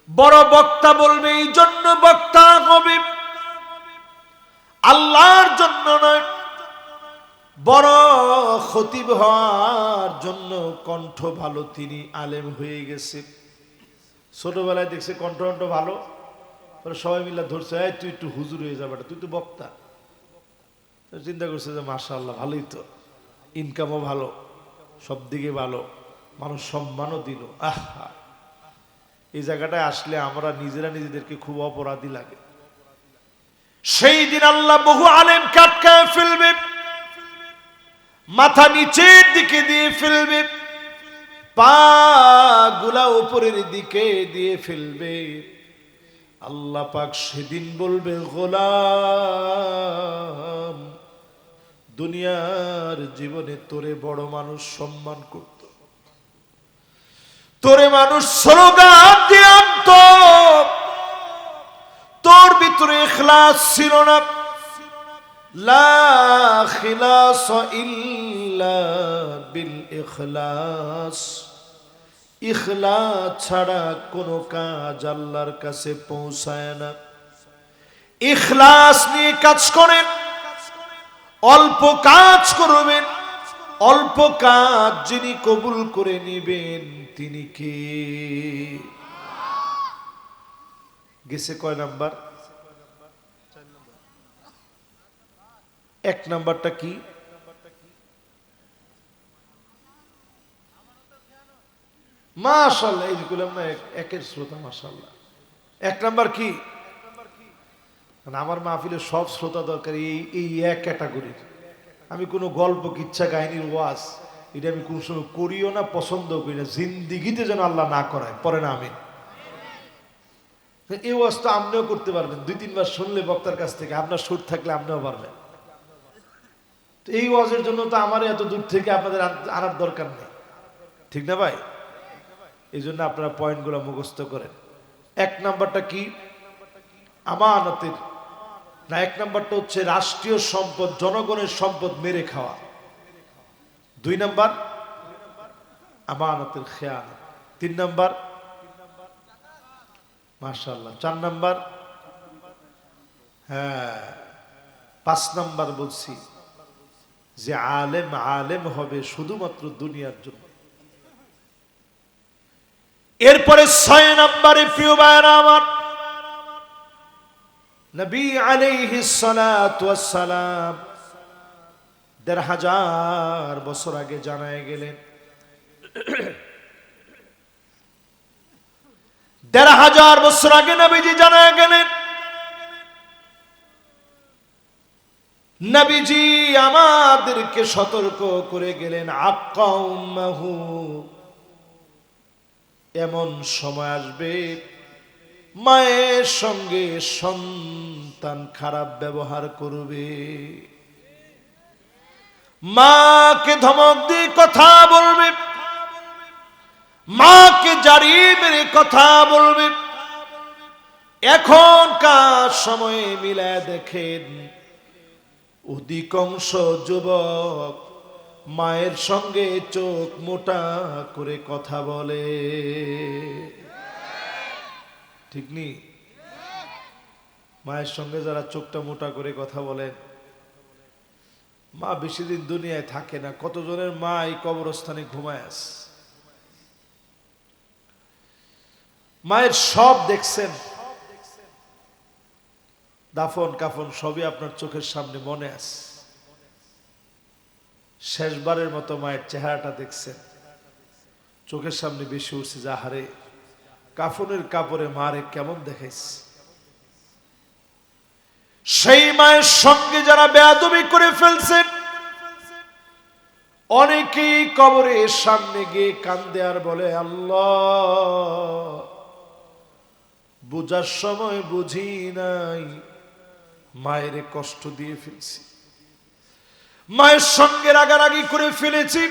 বড় বক্তা বলবে, এই জন্য বক্তা হবে, আল্লাহর জন্য নয়। বড় খতিব হওয়ার জন্য কণ্ঠ ভালো, তিনি আলেম হয়ে গেছে। ছোটবেলায় দেখছে কণ্ঠ ভালো, সবাই মিলে ধরছে, তুই একটু হুজুর হয়ে যাবে, তুই তো বক্তা। চিন্তা করছে যে মাশাআল্লাহ, ভালোই তো, ইনকামও ভালো, সব দিকে ভালো, মানুষ সম্মানও দিল। আহা, এই জায়গাটায় আসলে আমরা নিজেরা নিজেদেরকে খুব অপরাধী লাগে। সেই দিন আল্লাহ বহু আলেমকে আটকায় ফেলবে, মাথা নিচের দিকে দিয়ে ফেলবে, পা গুলা উপরের দিকে দিয়ে ফেলবে। আল্লাহ পাক সেদিন বলবে, গোলাম, দুনিয়ার জীবনে তোরে বড় মানুষ সম্মান করত, তোরে মানুষ স্লোগান দিয়ে আনত, তোর ভিতরে ইখলাস ছিল না। লা খিলাস ইল্লা বিল ইখলাস। ইখলাস ছাড়া কোনো কাজ আল্লাহর কাছে পৌঁছায় না। ইখলাস নিয়ে কাজ করেন, অল্প কাজ করবেন, অল্প কাজ যিনি কবুল করে নিবেন তিনি কে? গেছে কয় নাম্বার? 1 নাম্বারটা কি? মাশাআল্লাহ, এই বললাম না একের শ্রোতা, মাশাআল্লাহ। 1 নাম্বার কি? মানে আমার মাহফিলে সব শ্রোতা দরকার এই এক ক্যাটাগরির। আমি কোনো গল্প কিচ্ছা কাহিনীর ওয়াজ এটা আমি কোন সময় করিও না, পছন্দ করি না, জিন্দিগিতে যেন আল্লাহ না করায়, পরে না আমি। এই ওয়াজ তো আপনিও করতে পারবেন, 2-3 বার শুনলে বক্তার কাছ থেকে, আপনার সুর থাকলে আপনিও পারবেন। তো এই ওয়াজের জন্য তো আমার এত দূর থেকে আপনাদের আনার দরকার নেই, ঠিক না ভাই? এই জন্য আপনারা পয়েন্টগুলো মুখস্থ করেন। 1 নাম্বারটা কি? আমানতের না, 1 নাম্বারটা হচ্ছে রাষ্ট্রীয় সম্পদ, জনগণের সম্পদ মেরে খাওয়া। 2 নাম্বার আমানতের খেয়ানত। 3 নাম্বার মাশাআল্লাহ। 4 নাম্বার হ্যাঁ 5 নাম্বার বলছি যে আলেম আলেম হবে শুধুমাত্র দুনিয়ার জন্য। এরপরে 6 নাম্বারে প্রিয় ভাইরা আমার, নবী আলাইহিস সালাতু ওয়াস সালাম ১৫০০ বছর আগে জানায় গেলেন, ১৫০০ বছর আগে নবীজি জানায় গেলেন, নবীজি আমাদেরকে সতর্ক করে গেলেন, আক্কা উম্মাহু, এমন সময় আসবে মায়ের সঙ্গে সন্তান খারাপ ব্যবহার করবে, মাকে ধমক দিয়ে কথা বলবে, মাকে জারি মেরে কথা বলবে। এখনকার সময়ে মিলায় দেখেন অধিকাংশ যুবক মায়ের সঙ্গে চোখ মোটা করে কথা বলে, ঠিক নি? মায়ের সঙ্গে যারা চোখটা মোটা করে কথা বলেন, মা বেশি দিন দুনিয়ায় থাকে না। কতজনের মা এই কবরস্থানে ঘুমায় আছে, মায়ের সব দেখছেন, দাফন কাফন সবই আপনার চোখের সামনে মনে আছে। শেষবারের মতো মায়ের চেহারাটা দেখছেন, চোখের সামনে বেশি উঠছে, যাহারে কাফনের কাপড়ে মারে কেমন দেখাইছে। সেই মায়ের সঙ্গে যারা বেয়াদবি করে ফেলছেন, অনেকেই কবরের সামনে গিয়ে কান্দে আর বলে, আল্লাহ বুঝার সময় বুঝি নাই, মায়ের কষ্ট দিয়ে ফেলছি, মায়ের সঙ্গে রাগারাগি করে ফেলেছি,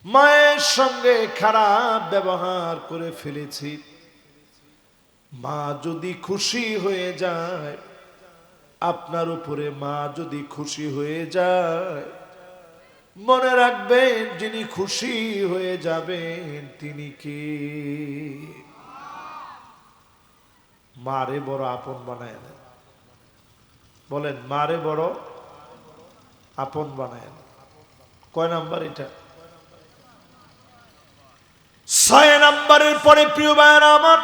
মায়ের সঙ্গে খারাপ ব্যবহার করে ফেলেছি। মা যদি খুশি হয়ে যায় আপনার উপরে, মা যদি খুশি হয়ে যায়, মনে রাখবেন যিনি খুশি হয়ে যাবেন তিনি কে? মারে বড় আপন বানায় নেন। বলেন, মারে বড় আপন বানায় নেন। কয় নাম্বার এটা? 6 নাম্বারের পরে প্রিয় ভাইরা আমার,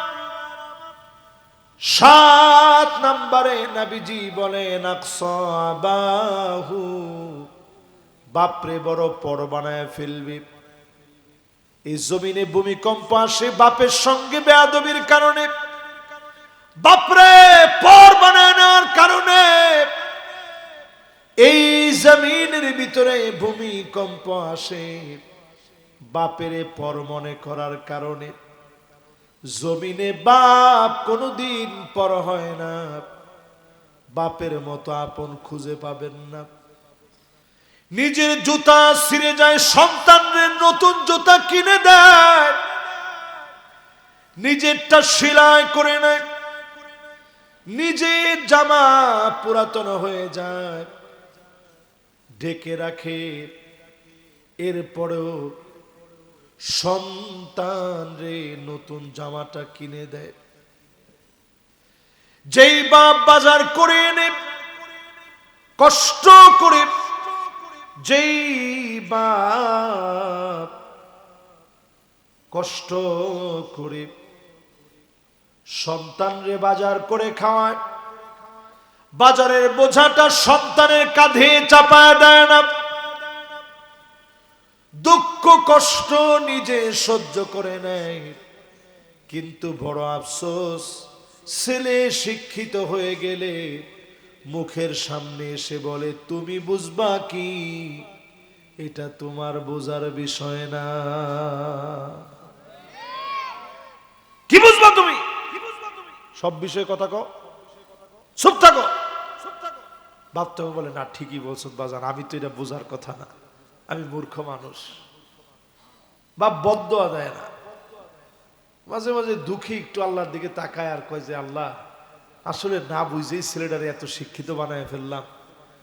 7 নাম্বারে নবীজি বলেন, আকসাবাহু, বাপরে বড় পর বানায় ফেলবে। এই জমিনে ভূমিকম্প আসে বাপের সঙ্গে বেয়াদবির কারণে, বাপরে পর বানায় নেওয়ার কারণে। এই জমিনের ভিতরে ভূমিকম্প আসে বাপেরে পর মনে করার কারণে। জমিনে বাপ কোনোদিন পর হয় না, বাপের মতো আপন খুঁজে পাবেন না। নিজের জুতা ছিঁড়ে যায়, সন্তানের নতুন জুতা কিনে দেয়, নিজেরটা সেলাই করে নেয়, নিজের জামা পুরাতন হয়ে যায় ঢেকে রাখে, এরপরেও সন্তান রে নতুন জামাটা কিনে দেয়। যেই বাপ বাজার করে এনে কষ্ট করে যেই বাপ কষ্ট করে সন্তানরে বাজার করে খাওয়ায়, বাজারের বোঝাটা সন্তানের কাঁধে চাপায় দেয় না, দুঃখ কষ্ট নিজে সহ্য করে নেয়, কিন্তু বড় আফসোস ছেলে শিক্ষিত হয়ে গেলে মুখের সামনে এসে বলে তুমি বুঝবা কি, এটা তোমার বোঝার বিষয় না। কি বুঝবা তুমি? সব বিষয়ে কথা কও, চুপ থাকো। ভাবতে হবে, বলে না ঠিকই বলছো বাজান, আমি তো এটা বোঝার কথা না, আমি মূর্খ মানুষ। বাপ বদদোয়া দেয় না, মাঝে মাঝে দুঃখী একটু আল্লাহর দিকে তাকায় আর কয় যে আল্লাহ, আসলে না বুঝেই ছেলেটারে এত শিক্ষিত বানায় ফেললাম,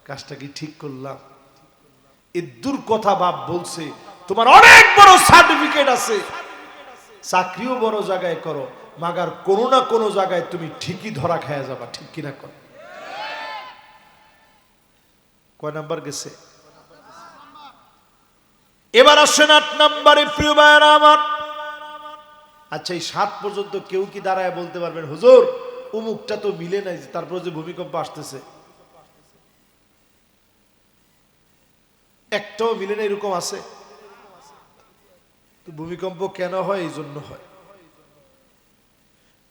কাজটা কি ঠিক করলাম? এই দূর কথা বাপ বলছে, তোমার অনেক বড় সার্টিফিকেট আছে, চাকরিও বড় জায়গায় করো, মাগার কোনো না কোনো জায়গায় তুমি ঠিকই ধরা খায়া যাবা, ঠিক কিনা কর? কয় নাম্বার গেছে? এবার আসেন 8 নম্বরে। প্রিয় ভাইয়েরা আমার, আচ্ছা এই 7 পর্যন্ত কেউ কি দাঁড়ায় বলতে পারবেন হুজুর অমুকটা তো মিলে নাই, তারপর যে ভূমিকম্প আসতেছে একটাও মিলে না, এরকম আছে? তো ভূমিকম্প কেন হয়? এই জন্য হয়।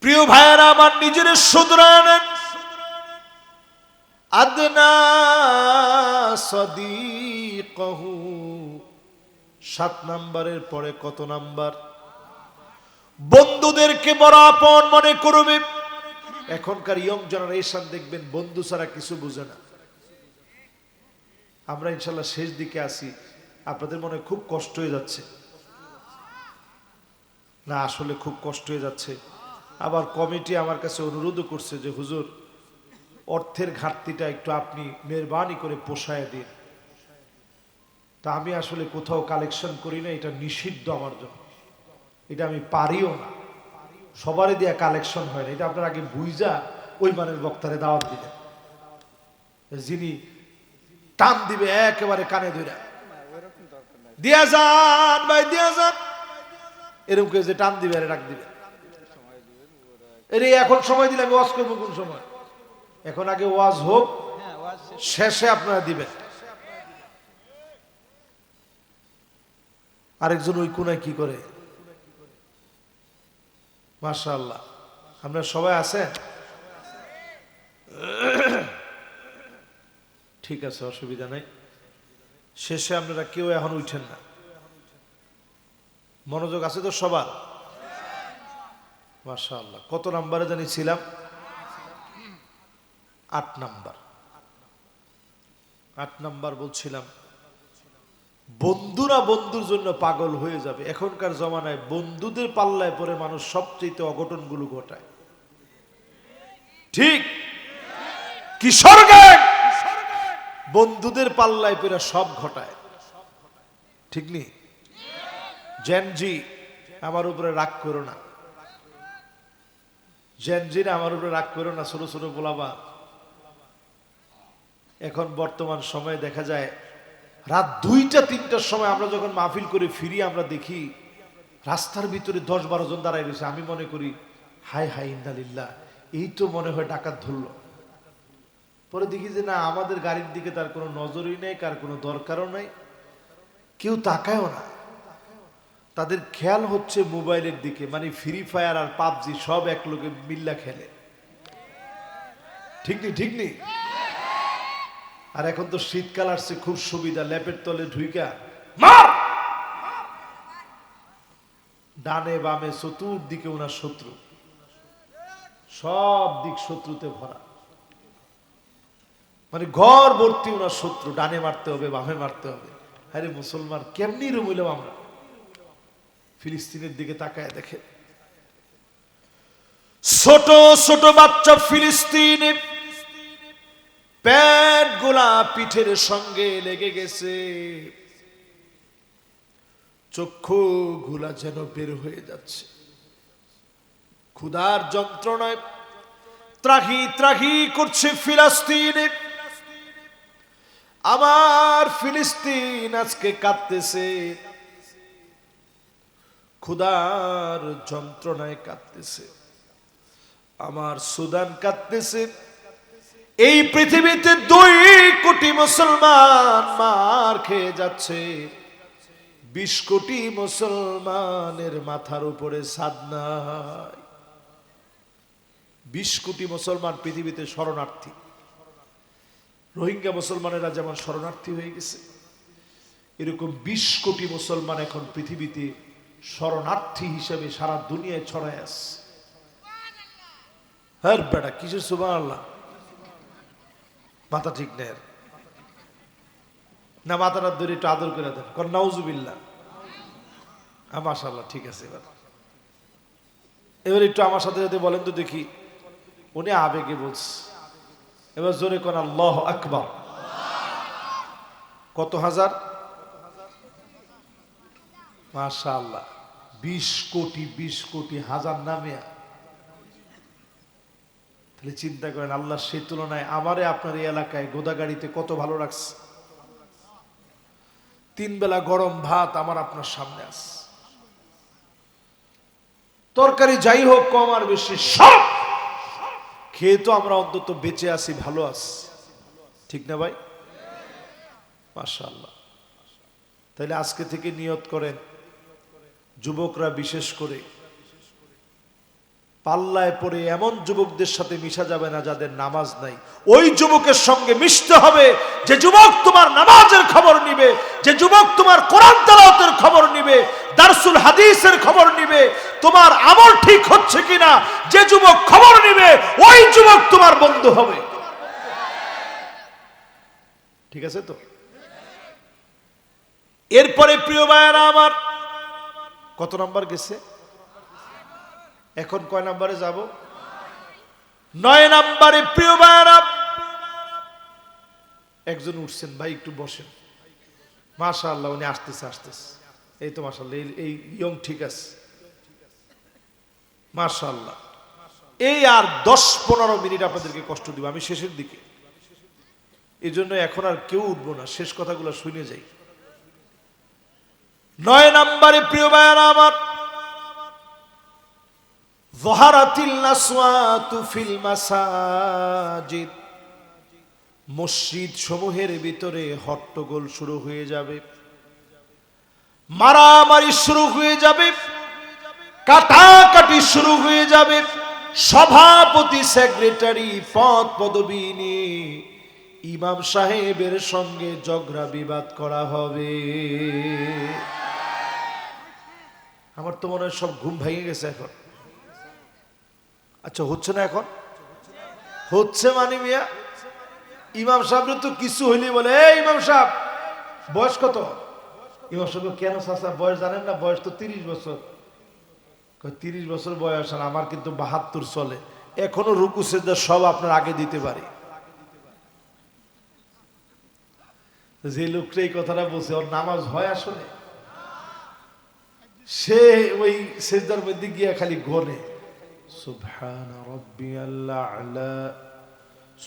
প্রিয় ভাইয়েরা আমার, নিজের শুধরায় নেন। আদনা সাদিকহু 7 নম্বরের পরে কত নাম্বার? বন্ধুদেরকে বড় আপন মনে করবে। এখনকার ইয়ং জেনারেশন দেখবেন বন্ধু ছাড়া কিছু বুঝে না। আমরা ইনশাল্লাহ শেষ দিকে আসি, আপনাদের মনে খুব কষ্ট হয়ে যাচ্ছে না? আসলে খুব কষ্ট হয়ে যাচ্ছে। আবার কমিটি আমার কাছে অনুরোধও করছে যে হুজুর অর্থের ঘাটতিটা একটু আপনি মেহরবানি করে পোষায় দিন। তা আমি আসলে কোথাও কালেকশন করি না, এটা নিষিদ্ধ আমার জন্য, এটা আমি পারিও না, সবারই দিয়া কালেকশন হয় না। এটা আপনার আগে বুঝা ওই মানের বক্তারে দাওয়াত দিলেন, যিনি টান দিবে একেবারে কানে ধরে দিয়া যান ভাই দিয়া যান, এরকম কেউ যে টান দিবে আরে ডাক দিবে, এর এখন সময় দিলে আমি ওয়াজ করবো কোন সময়? এখন আগে ওয়াজ হোক, শেষে আপনারা দিবেন। আরেকজন ওই কোনায় কি করে? মাশাআল্লাহ, আপনারা সবাই আছেন? ঠিক আছে, অসুবিধা নাই। শেষে আপনারা কেউ এখন উঠেন না, মনোযোগ আছে তো সবার? মাশাআল্লাহ। কত নাম্বারে জানি ছিলাম? 8 নাম্বার। 8 নাম্বার বলছিলাম, বন্ধুরা বন্ধুর জন্য পাগল হয়ে যাবে। এখনকার জমানায় বন্ধুদের পাল্লায় পরে মানুষ সবচেয়ে অঘটনগুলো ঘটায়, ঠিক? কিশোর গ্যাং বন্ধুদের পাল্লায় পরে সব ঘটায়, ঠিক নি? জেনজি আমার উপরে রাগ করো না, জেনজিরা আমার উপরে রাগ করো না, ছোট ছোট বলাবা। এখন বর্তমান সময়ে দেখা যায় রাত 2টা-3টার সময় আমরা যখন মাহফিল করে ফিরি, আমরা দেখি রাস্তার ভিতরে 10-12 জন দাঁড়ায় রয়েছে। আমি মনে করি হাই হাই ইন্নালিল্লাহ, এই তো মনে হয় ডাকাত ধরল। পরে দেখি যে না, আমাদের গাড়ির দিকে তার কোনো নজরই নেই, কার কোনো দরকারও নাই, কেউ তাকায়ও না। তাদের খেয়াল হচ্ছে মোবাইলের দিকে, মানে ফ্রি ফায়ার আর পাবজি সব এক লোকে মিল্লা খেলে, ঠিক নি? ঠিক নি? আর এখন তো শীতকাল আসছে, খুব সুবিধা, ল্যাপের তলে ঢুইকা মার, ডানে বামে চতুর্দিকে ওনার শত্রু, সব দিক শত্রুতে ভরা, মানে ঘর ভর্তি ওনার শত্রু, ডানে মারতে হবে বামে মারতে হবে। আরে মুসলমান কেমনি রুমিলাম আমরা? ফিলিস্তিনের দিকে তাকায় দেখে, ছোট ছোট বাচ্চা ফিলিস্তিনে প্যাট গোলা পিঠের সঙ্গে লেগে গেছে, চক্ষু গুলা যেন বের হয়ে যাচ্ছে, ক্ষুধার যন্ত্রণায় ত্রাহি ত্রাহি করছে ফিলিস্তিনে। আমার ফিলিস্তিন আজকে কাঁদতেছে, ক্ষুধার যন্ত্রণায় কাঁদতেছে। আমার সুদান কাঁদতেছে। এই পৃথিবীতে 2 কোটি মুসলমান মার খেয়ে যাচ্ছে। 20 কোটি মুসলমানের মাথার উপরে ছাদ নাই। 20 কোটি মুসলমান পৃথিবীতে শরণার্থী। রোহিঙ্গা মুসলমানেরা যেমন শরণার্থী হয়ে গেছে, এরকম 20 কোটি মুসলমান এখন পৃথিবীতে শরণার্থী হিসেবে সারা দুনিয়ায় ছড়ায় আছে। হ্যাঁ বেটা, কিসের সুবহানাল্লাহ? মাথা ঠিক নেই না? মাথাটা ধরে একটু আদর করে দেন, কর নাউজুবিল্লাহ। মাশাআল্লাহ, ঠিক আছে। এবার একটু আমার সাথে যদি বলেন তো দেখি, উনি আবেগে বলছে। এবার জোরে কোন আল্লাহু আকবার। কত হাজার? মাশাআল্লাহ, 20 কোটি, 20 কোটি, হাজার নামে। তাহলে চিন্তা করেন, আল্লাহ সেই তুলনায় আমারে আপনার এই এলাকায় গোদাগাড়িতে কত ভালো রাখছে। 3 বেলা গরম ভাত আমার আপনার সামনে আছে। তরকারি যাই হোক কম আর বেশি সব খেয়ে তো আমরা অন্তত বেঁচে আছি, ভালো আছি। ঠিক না ভাই? মাশাআল্লাহ। তাহলে আজকে থেকে নিয়ত করেন, যুবকরা বিশেষ করে পাল্লায় পড়ে এমন যুবকদের সাথে মিশা যাবে না যাদের নামাজ নাই। ওই যুবকের সঙ্গে মিশতে হবে যে যুবক তোমার নামাজের খবর নিবে, যে যুবক তোমার কোরআন তেলাওয়াতের খবর নিবে, দারসুল হাদিসের খবর নিবে, তোমার আমল ঠিক হচ্ছে কিনা যে যুবক খবর নিবে, ওই যুবক তোমার বন্ধু হবে। ঠিক আছে তো? এরপরে প্রিয় ভাইয়েরা আমার, কত নাম্বার গেছে? এখন কয় নাম্বারে যাব? 9 নাম্বারে। প্রিয় ভাইয়েরা, একজন উঠছেন, ভাই একটু বসেন। মাশাআল্লাহ, উনি আসতেছে আসতেছে। এই তো মাশাআল্লাহ, এই ইয়ং ঠিক আছে। মাশাআল্লাহ। এই আর 10-15 মিনিট আপনাদেরকে কষ্ট দিব, আমি শেষের দিকে। এই জন্য এখন আর কেউ উঠবো না, শেষ কথাগুলো শুনে যাই। 9 নাম্বারে প্রিয় ভাইয়েরা আমার, যাহারাতিল আসওয়াতু ফিল মাসাজিদ। মসজিদ সমূহের ভিতরে হট্টগোল শুরু হয়ে যাবে, মারামারি শুরু হয়ে যাবে, কাটাকাটি শুরু হয়ে যাবে। সভাপতি, সেক্রেটারি, পদ পদবি নিয়ে ইমাম সাহেবের সঙ্গে ঝগড়া বিবাদ করা হবে। আমার তো মনে হয় সব ঘুম ভেঙে গেছে এখন। আচ্ছা, হচ্ছে না এখন? হচ্ছে মানে মিয়া, ইমাম সাহেবের তো কিছু হইলে বলে, এই ইমাম সাহেব বয়স কত? ইমাম সাহেব, কেন চাচা বয়স জানেন না? বয়স তো 30 বছর। 30 বছর বয়স, আর আমার কিন্তু 72 চলে। এখনো রুকু সেজদা সব আপনার আগে দিতে পারি। যে লোকটা এই কথাটা বলছে, ওর নামাজ হয় আসলে? সে ওই সেজদার মধ্যে গিয়া খালি গনে, সুবহান রাব্বিয়াল আ'লা,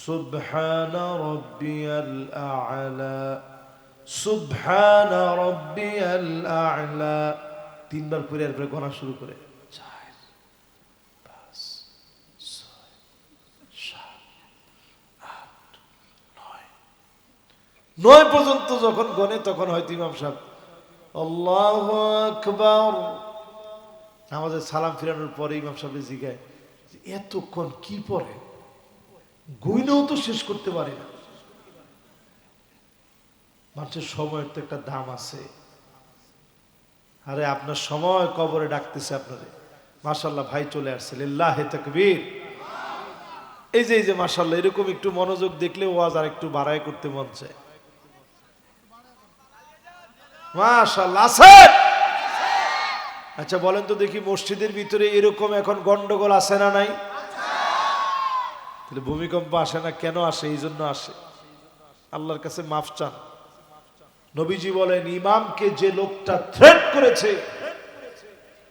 সুবহান রাব্বিয়াল আ'লা, সুবহান রাব্বিয়াল আ'লা। 3 বার পরে এরপরে গনা শুরু করে, 4, 5, 6, 7, 8, 9 পর্যন্ত যখন গনে, তখন হয়তো ইমাম সাহেব আল্লাহু আকবার। আমাদের সালাম ফিরানোর পরে ইমাম সাহেব জিজ্ঞাসা, এতক্ষণ কি পড়ে? গুইনেও তো শেষ করতে পারি না। মানুষের সময়ের তো একটা দাম আছে। আরে আপনার সময় কবরে ডাকতেছে আপনারে। মাশাআল্লাহ, ভাই চলে আসছে, লিল্লাহি তাকবীর। এই যে মাশাআল্লাহ, এরকম একটু মনোযোগ দেখলে ওয়াজ আর একটু বাড়ায় করতে মন চায়। মাশাআল্লাহ আছে। আচ্ছা বলেন তো দেখি, মসজিদের ভিতরে এরকম এখন গন্ডগোল আছে না নাই? তাহলে ভূমিকম্প আসে না কেন? আসে, এই জন্য আসে। আল্লাহর কাছে মাফ চান। নবীজি বলেন, ইমামকে যে লোকটা থ্রেট করেছে,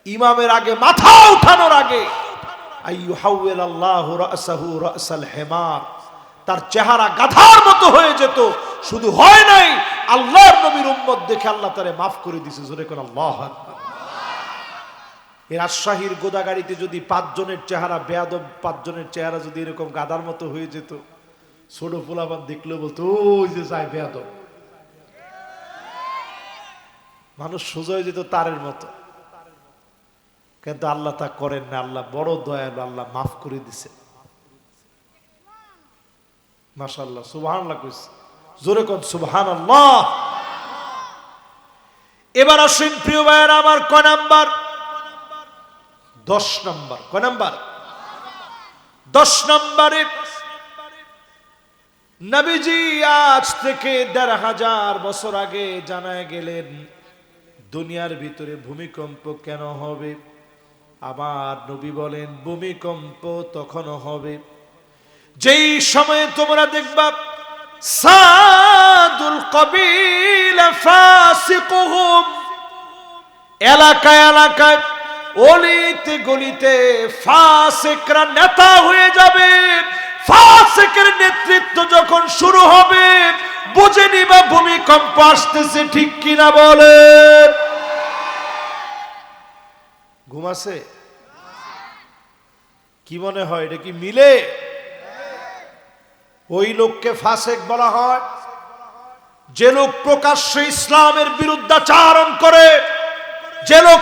ইমামের আগে, মাথা উঠানোর আগে, আইয়ুহাউল আল্লাহু রাসাহু রাসাল হিমার, তার চেহারা গাধার মতো হয়ে যেত, শুধু হয় নাই, আল্লাহর নবীর উম্মত দেখে আল্লাহ তারে মাফ করে দিয়েছে। জোরে কোন আল্লাহু আকবার। এই রাজশাহীর গোদাগাড়িতে যদি 5 জনের চেহারা বেয়াদব, 5 জনের চেহারা যদি এরকম গাদার মতো হয়ে যেত, ছোট পোলাপান দেখলে বলতো ওই যে যায় বেয়াদব, মানুষ সোজা হয়ে যেত তারের মতো। কিন্তু আল্লাহ তা করেন না, আল্লাহ বড় দয়ালু, আল্লাহ মাফ করে দিছে। মাশাআল্লাহ, সুবহানাল্লাহ কইছে, জোরে কোন সুবহানাল্লাহ। এবার আসেন প্রিয় ভাইয়েরা আমার, কয় নাম্বার? 10 নাম্বার। কয় নাম্বার? 10 নম্বরে নবীজি আজ থেকে 1500 বছর আগে জানায় গেলেন দুনিয়ার ভিতরে ভূমিকম্প কেন হবে। আবার নবী বলেন ভূমিকম্প তখন হবে যেই সময়ে তোমরা দেখবা সাদুল কবিলা ফাসিকুহুম, এলাকায় এলাকায় অলিতে গলিতে ফাসিকরা নেতা হয়ে যাবে। ফাসিকের নেতৃত্ব যখন শুরু হবে বুঝে নিবা ভূমিকম্প আসতেছে। ঠিক কিনা বলেন? ঘুমাছে? কি মনে হয় এটা কি মিলে? ওই লোককে ফাসিক বলা হয় যে লোক প্রকাশ্যে ইসলামের বিরুদ্ধাচারণ করে, যে লোক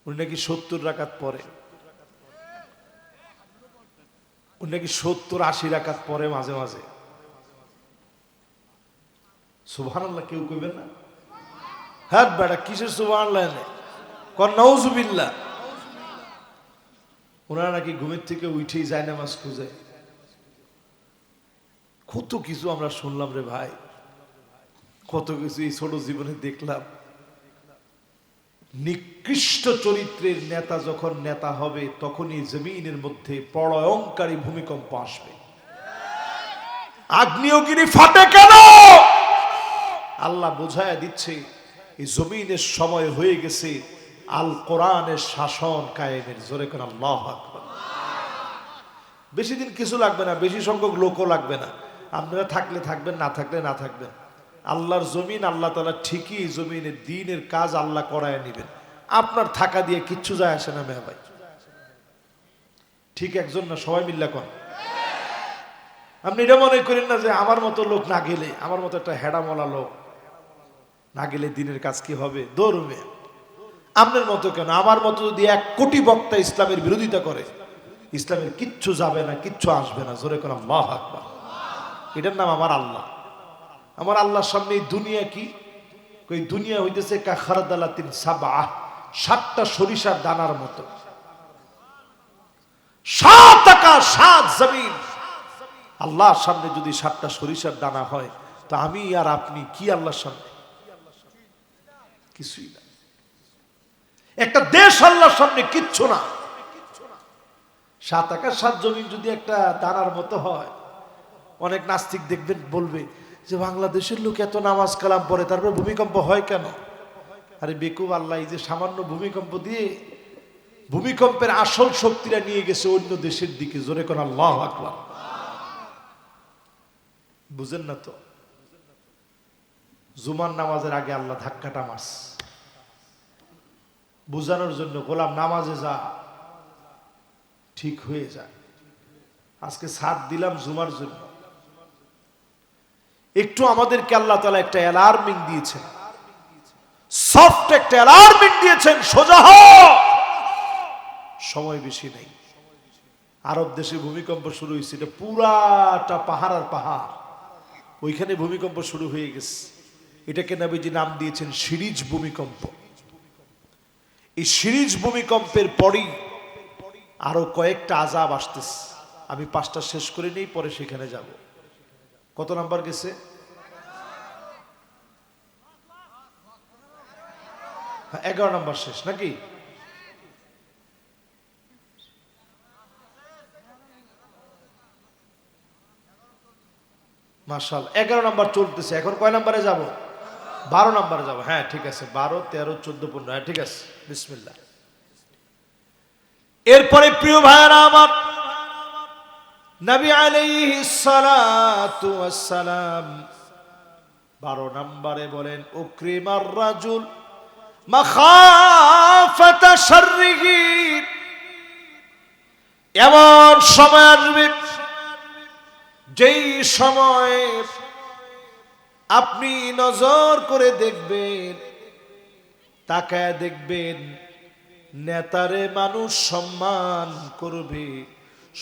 উনি নাকি 70 রাকাত পড়ে, উনি নাকি 70-80 রাকাত পড়ে মাঝে মাঝে। সুবহানাল্লাহ কেউ কইবেন না? হ্যাঁ বেটা কিসের সুবহানাল্লাহ কর, নাউজুবিল্লাহ। ওনারা নাকি ঘুমের থেকে উঠেই যায় নামাজ খুঁজে। কত কিছু আমরা শুনলাম রে ভাই, কত কিছু এই ছোট জীবনে দেখলাম। নিকৃষ্ট চরিত্রের নেতা যখন নেতা হবে তখনই জমিনের মধ্যে প্রলয়ঙ্কারী ভূমিকম্প আসবে। আগ্নেয়গিরি ফাটে কেন? আল্লাহ বোঝায়া দিচ্ছে এই জমিনের সময় হয়ে গেছে আল কোরআনের শাসন কায়েমের। জোরে কোন আল্লাহু আকবার। বেশি দিন কিছু লাগবে না, বেশি সংখ্যক লোকও লাগবে না। আপনারা থাকলে থাকবেন, না থাকলে না থাকবেন। আল্লাহর জমিন, আল্লাহ তাআলা ঠিকই জমিনের দ্বীনের কাজ আল্লাহ করায় নেবেন। আপনার থাকা দিয়ে কিচ্ছু যায় আসে না মেয়া ভাই। ঠিক একজন না, সবাই মিল্লা কন। আপনি এটা মনে করেন না যে আমার মতো লোক না গেলে, আমার মতো একটা হেডামলা লোক না গেলে দিনের কাজ কি হবে, দৌড়বে। আপনার মতো কেন, আমার মতো যদি 1 কোটি বক্তা ইসলামের বিরোধিতা করে, ইসলামের কিচ্ছু যাবে না, কিচ্ছু আসবে না। জোরে কোন আল্লাহু আকবার। এটার নাম আমার আল্লাহ। আমার আল্লাহর সামনে এই দুনিয়া কি? ওই দুনিয়া হইতেছে কাখারদালাতিন সাবআ, 7টা সরিষার দানার মতো। 7 আকাশ 7 জমিন আল্লাহর সামনে যদি 7টা সরিষার দানা হয়, তো আমি আর আপনি কি আল্লাহর সামনে? কিছুই না। একটা দেশ আল্লাহর সামনে কিচ্ছু না। 7 আকাশ 7 জমিন যদি একটা দানার মতো হয়, অনেক নাস্তিক দেখবেন বলবে যে বাংলাদেশের লোক এত নামাজ কালাম পড়ে, তারপর ভূমিকম্প হয় কেন? আরে বেকুব, আল্লাহ এই যে সামান্য ভূমিকম্প দিয়ে ভূমিকম্পের আসল শক্তিরা নিয়ে গেছে অন্য দেশের দিকে। জোরে কোন আল্লাহু আকবার। বুঝেন না তো? জুমার নামাজের আগে আল্লাহ ধাক্কাটা মারছে বুঝানোর জন্য, গোলাম নামাজে যা, ঠিক হয়ে যায়। আজকে সাথ দিলাম জুমার জন্য। একটু আমাদেরকে আল্লাহ তাআলা একটা অ্যালার্মিং দিয়েছেন, সফট একটা অ্যালার্মিং দিয়েছেন, সোজা হও সময় বেশি নেই। আরব দেশে ভূমিকম্প শুরু হয়েছে, এটা পুরাটা পাহাড় আর পাহাড়, ওইখানে ভূমিকম্প শুরু হয়ে গেছে। এটাকে নবীজি নাম দিয়েছেন সিরিজ ভূমিকম্প। এই সিরিজ ভূমিকম্পের পরই আরো কয়েকটা আযাব আসতেছে। আমি 5টা শেষ করে নেই, পরে সেখানে যাব। কত নাম্বার গেছে? 11 নাম্বার শেষ নাকি? মাশাআল্লাহ, 11 নাম্বার চলতেছে। এখন কয় নাম্বারে যাব? 12 নাম্বারে যাব। হ্যাঁ ঠিক আছে, 12, 13, 14, 15। হ্যাঁ ঠিক আছে, বিসমিল্লাহ। এরপরে প্রিয় ভাইরা আমার, নবী আলাইহিস সালাতু ওয়াস সালাম 12 নম্বরে বলেন, উকরিমার রাজুল মাখাফাতা শাররিহি। এমন সময় আসবে যেই সময় আপনি নজর করে দেখবেন, তাকায় দেখবেন, নেতারে মানুষ সম্মান করবে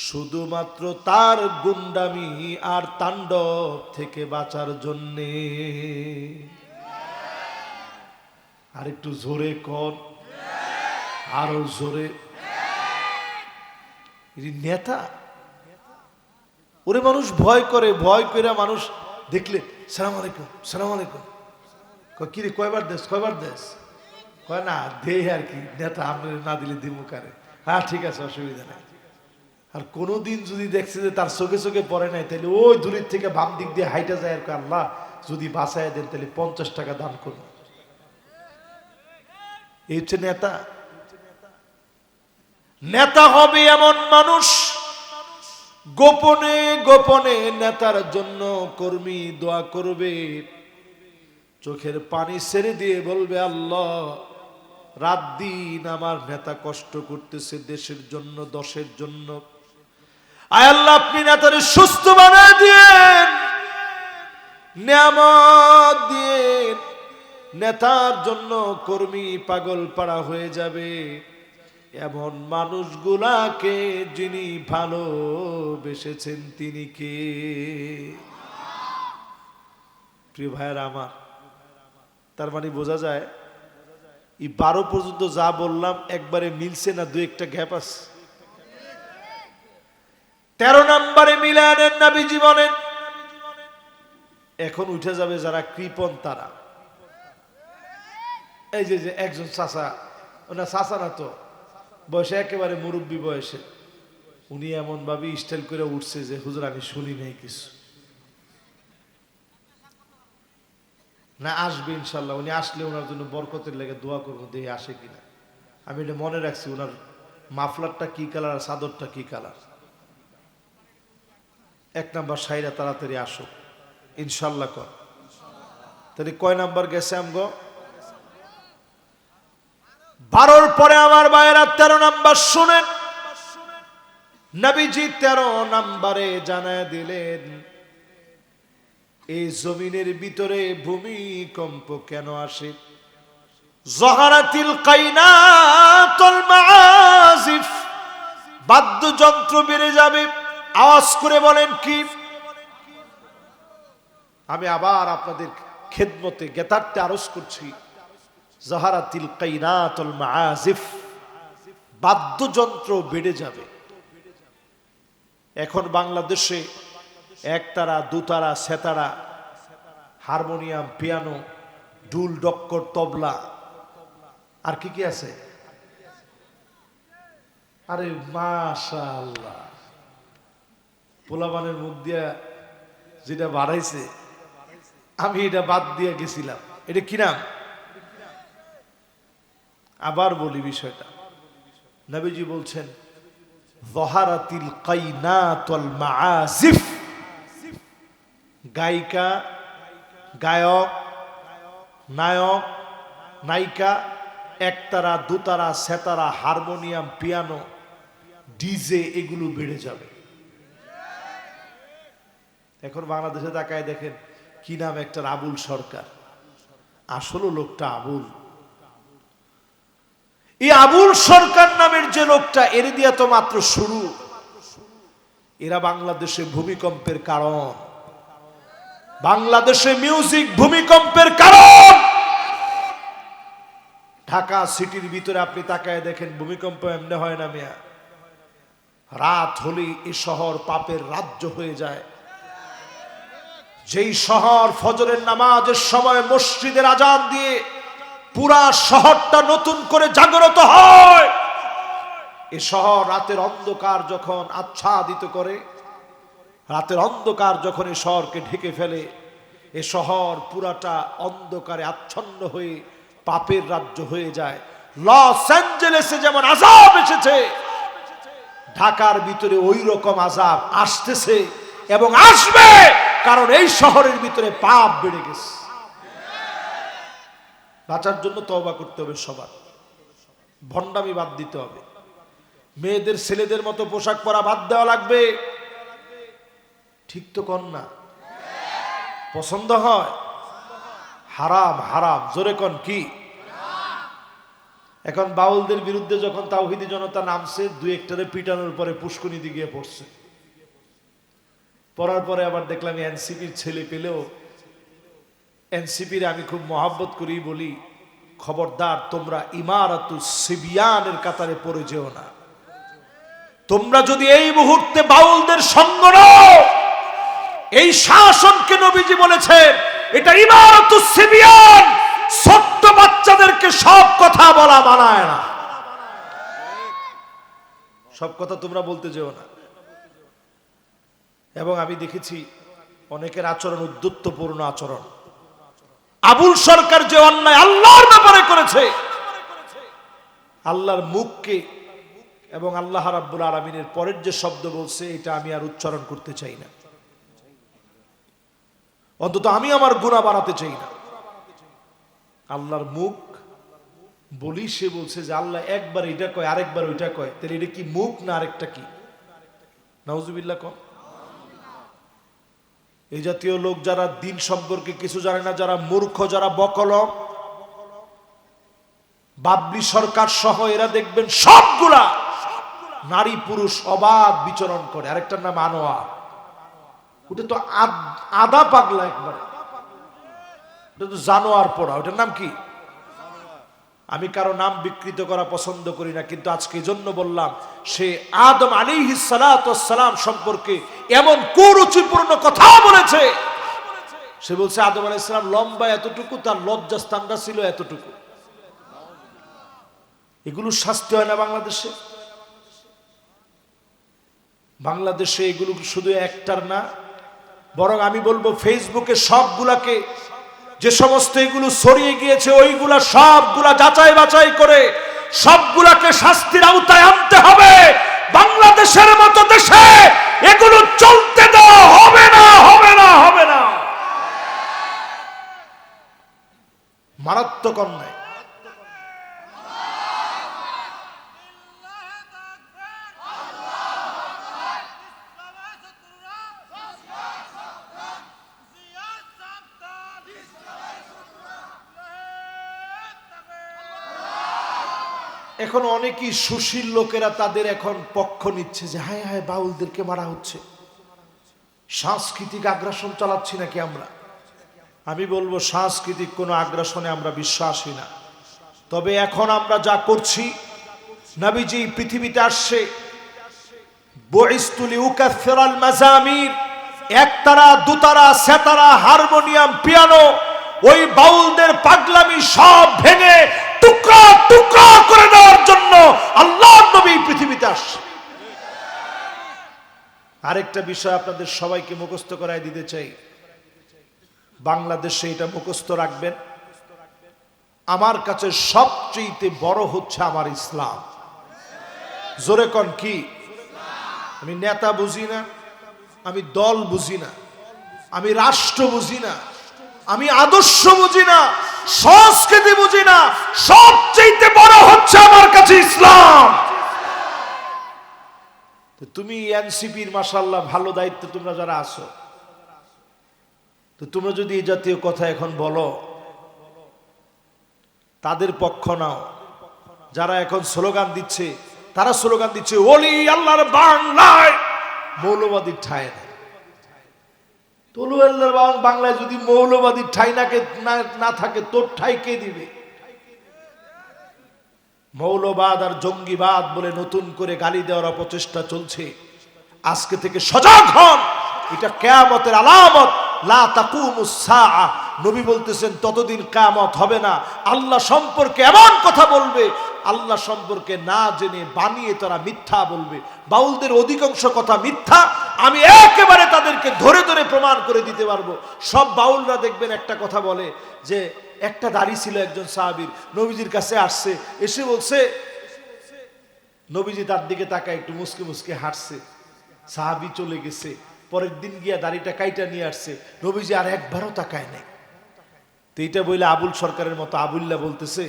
শুধুমাত্র তার গুন্ডামি আর তাণ্ডব থেকে বাঁচার জন্যে। আর একটু জোরে কর, আরো জোরে। নেতা, ওরে মানুষ ভয় করে, ভয় করে মানুষ দেখলে সালাম আলাইকুম, সালাম আলাইকুম। কিরে কয়বার দেশ, কয়বার দেশ? কয় না দে আর কি, নেতা আপনি না দিলে দিব কারে। হ্যাঁ ঠিক আছে, অসুবিধা নাই। আর কোনোদিন যদি দেখছে যে তার চোখে চোখে পড়ে নাই, তাহলে ওই দূরের থেকে বাম দিক দিয়ে হাইটা যায়, আর আল্লাহ যদি বাঁচায় দেন তাহলে 50 টাকা দান করুন। এই হচ্ছে নেতা। নেতা হবে এমন মানুষ গোপনে গোপনে নেতার জন্য কর্মী দোয়া করবে, চোখের পানি ছেড়ে দিয়ে বলবে, আল্লাহ রাত দিন আমার নেতা কষ্ট করতেছে দেশের জন্য, দশের জন্য। আয় আল্লাহ আপনি নেতারে সুস্থ বানায় দিয়েন, নিয়ামত দিয়েন। নেতার জন্য কর্মী পাগল পাড়া হয়ে যাবে। এমন মানুষগুলাকে যিনি ভালোবেসেছেন তিনি কে? প্রিয় ভাইয়েরা আমার, তার মানে বোঝা যায় এই 12 পর্যন্ত যা বললাম একবারে মিলছে না, দু একটা গ্যাপ আছে। 13 নম্বরে মিলানের নবী জীবনের। এখন উঠে যাবে যারা কৃপণ তারা। এই যে একজন চাচা, ওনা চাচা না তো, বয়সে একেবারে মুরব্বী বয়সে, উনি এমন ভাবে স্টাইল করে উঠছে যে হুজুর আমি শুনি নাই কিছু। না আসবে ইনশাল্লাহ, উনি আসলে ওনার জন্য বরকতের লেগে দোয়া করবো, দেখে আসে কিনা। আমি এটা মনে রাখছি, ওনার মাফলারটা কি কালার, চাদরটা কি কালার। 1 নাম্বার সাইরা তাড়াতাড়ি আসো ইনশাল্লাহ কর। তাহলে কয় নাম্বার গেছে আমগো? 12 পরে আমার ভাইয়েরা 13 নাম্বার শুনেন। নবীজি 13 নাম্বারে জানায় দিলেন, এই জমিনের ভিতরে ভূমিকম্প কেন আসে? যহারাতিল কাইনাতুল মাআজিফ, বাদ্যযন্ত্র বেড়ে যাবে। আওয়াজ করে বলেন কি? আমি আবার আপনাদের খেদমতে জ্ঞাতার্থে আরজ করছি, যহারাতিল কাইনাতুল মাআজিফ, বাদ্যযন্ত্র বেড়ে যাবে। এখন বাংলাদেশে একতারা, দুতারা, সেতারা, হারমোনিয়াম, পিয়ানো, ঢুল, ডক্কর, তবলা, আর কি কি আছে? আরে মাশাআল্লাহ, পোলাপানের মুখ দিয়া যেটা বাড়াইছে, আমি এটা বাদ দিয়ে গেছিলাম। এটা কি নাম? আবার বলি বিষয়টা। নবীজি বলছেন, যহারাতিল কাইনাতুল মাআজিফ, গায়িকা, গায়ক, নায়ক, নায়িকা, একতারা, dotara, Setara, harmonium, piano, DJ, এগুলো বেড়ে যাবে। এখন বাংলাদেশে তাকায় দেখেন কি নাম, একটা আবুল সরকার। আসলে লোকটা আবুল। এই আবুল সরকার নামের যে লোকটা, এর দিয়া তো মাত্র শুরু। এরা বাংলাদেশে ভূমিকম্পের কারণ, বাংলাদেশে মিউজিক ভূমিকম্পের কারণ। ঢাকা সিটির ভিতরে আপনি তাকায় দেখেন, ভূমিকম্প এমনি হয় না মিয়া। রাত হলেই এই শহর পাপের রাজ্য হয়ে যায়। যেই শহর ফজরের নামাজের সময় মসজিদের আজান দিয়ে পুরা শহরটা নতুন করে জাগ্রত হয়, এ শহর রাতের অন্ধকার যখন আচ্ছাদিত করে, রাতের অন্ধকার যখন এই শহরকে ঢেকে ফেলে, এ শহর পুরাটা অন্ধকারে আচ্ছন্ন হয়ে পাপের রাজ্য হয়ে যায়। লস অ্যাঞ্জেলেসে যেমন আযাব এসেছে, ঢাকার ভিতরে ওই রকম আযাব আসতেছে এবং আসবে, কারণ এই শহরের ভিতরে পাপ বেড়ে গেছে। বাঁচার জন্য তওবা করতে হবে সবার, ভণ্ডামি বাদ দিতে হবে, মেয়েদের ছেলেদের মতো পোশাক পরা বাদ দেওয়া লাগবে। ঠিক তো কর না? পছন্দ হয়? হারাম হারাম, জোরে কন কি? এখন বাউলদের বিরুদ্ধে যখন তাওহীদি জনতা নামছে, দুই একটারে পিটানোর পরে পুষ্কুনিতে গিয়ে পড়ছে। পড়ার পরে আবার দেখলাম এনসিপির ছেলে পেলেও, এনসিপির আমি খুব মহাব্বত করি, বলি খবরদার তোমরা ইমারাতুস সিবিয়ানের কাতারে পড়ে যেও না। তোমরা যদি এই মুহূর্তে বাউলদের সঙ্গ নাও, এই শাসনকে নবীজি বলেছেন এটা ইমারাতুস সিবিয়ান, ছোট্ট বাচ্চাদেরকে সব কথা বলা মানায় না। সব কথা তোমরা বলতে যেও না। এবং আমি দেখেছি অনেকের আচরণ উদ্ধত্তপূর্ণ আচরণ। আবুল সরকার যে অন্যায় আল্লাহর ব্যাপারে করেছে, আল্লাহর মুখকে এবং আল্লাহ রাব্বুল আলামিনের পরের যে শব্দ বলছে, এটা আমি আর উচ্চারণ করতে চাই না। অন্তত আমি আমার গুনাহ বাড়াতে চাই না। আল্লাহর মুখ বলি, সে বলছে যে আল্লাহ একবার এটা কয় আরেকবার ওইটা কয়, তাহলে এটা কি মুখ না আরেকটা কি? নাউজুবিল্লাহ কম। এই জাতীয় লোক যারা দিন সম্পর্কে কিছু জানে না, যারা মূর্খ, যারা বকলম, বাবলি সরকার সহ এরা দেখবেন সবগুলা নারী পুরুষ অবাধ বিচরণ করে। আরেকটার নাম আনোয়ার, ওটা তো আদা পাগলা একবার, ওটা তো জানোয়ার পড়া। ওটার নাম কি? আমি কারো নাম বিকৃত করা পছন্দ করি না, কিন্তু আজকে এজন্য বললাম, সে আদম আলাইহিস সালাতু ওয়াস সালাম সম্পর্কে এমন কুরুচিপূর্ণ কথা বলেছে। সে বলছে আদম আলাইহিস সালাম লম্বা এতটুকু, তার লজ্জাস্থানটা ছিল এতটুকু। এগুলো শাস্তি হয় না বাংলাদেশে? বাংলাদেশে এগুলো শুধু একটার না, বরং আমি বলবো ফেসবুকে সবগুলাকে, যে সমস্ত এগুলো ছড়িয়ে গিয়েছে, ওইগুলা সবগুলা যাচাই বাছাই করে সবগুলাকে শাস্তির আওতায় আনতে হবে। বাংলাদেশের মতো দেশে এগুলো চলতে দেওয়া হবে না, হবে না, হবে না। মারাত্মক অন্যায়। এখন অনেকেই সুশীল লোকেরা তাদের এখন পক্ষ নিচ্ছে যে হায় হায় বাউলদেরকে মারা হচ্ছে, সাংস্কৃতিক আগ্রাসন চালাচ্ছি নাকি আমরা। আমি বলবো সাংস্কৃতিক কোনো আগ্রাসনে আমরা বিশ্বাসী না। তবে এখন আমরা যা করছি, নবীজি পৃথিবীতে আসছে বুইসতু লিউকাসসিরাল মাযামির, একতারা, দুতারা, সেতারা, হারমোনিয়াম, পিয়ানো, ওই বাউলদের পাগলামি সব ভেঙে টুকরা টুকরা করে দেওয়ার জন্য আল্লাহর নবী পৃথিবীতে আসছে। আরেকটা বিষয় আপনাদের সবাইকে মুখস্থ করায় দিতে চাই, বাংলাদেশে এটা মুখস্থ রাখবেন, আমার কাছে সবচেয়ে বড় হচ্ছে আমার ইসলাম। জোরে কোন কি? আমি নেতা বুঝি না, আমি দল বুঝি না, আমি রাষ্ট্র বুঝি না, আমি আদর্শ বুঝি না, সংস্কৃতি বুঝি না, সবচেয়ে বড় হচ্ছে আমার কাছে ইসলাম। তুমি এনসিপির মাশাআল্লাহ ভালো দায়িত্ব তোমরা যারা আছো, তো তোমরা যদি এই জাতীয় কথা এখন বলো, তাদের পক্ষ নাও, যারা এখন স্লোগান দিচ্ছে, তারা স্লোগান দিচ্ছে ওলি আল্লাহর বাংলায় মৌলবাদীর ঠাঁই নেই। ওলি আল্লাহর বাংলায় যদি মৌলবাদীর ঠাঁই না থাকে, তোর ঠাঁই কে দিবে? মৌলবাদ আর জঙ্গিবাদ বলে নতুন করে গালি দেওয়ার অপচেষ্টা চলছে। আজকে থেকে সজাগ হন, এটা কিয়ামতের আলামত। লা তাকুমুস সাআ, নবী বলতেছেন ততদিন কিয়ামত হবে না। আল্লাহ সম্পর্কে এমন কথা বলবে, আল্লাহ সম্পর্কে না জেনে বানিয়ে তারা মিথ্যা বলবে। বাউলদের অধিকাংশ কথা মিথ্যা, আমি একেবারে তাদেরকে ধরে ধরে প্রমাণ করে দিতে পারবো। সব বাউলরা দেখবেন একটা কথা বলে যে একটা দাড়ি ছিল একজন সাহাবীর, নবীজির কাছে আসছে, এসে বলছে, নবীজি তার দিকে তাকায় একটু মুসকে মুসকে হাঁটছে, সাহাবী চলে গেছে। পরের দিন গিয়া দাড়িটা কাইটা নিয়ে আসছে, নবীজি আর একবারও তাকায় নাই। তো এইটা বলে আবুল সরকারের মতো আবুল্লাহ বলতেছে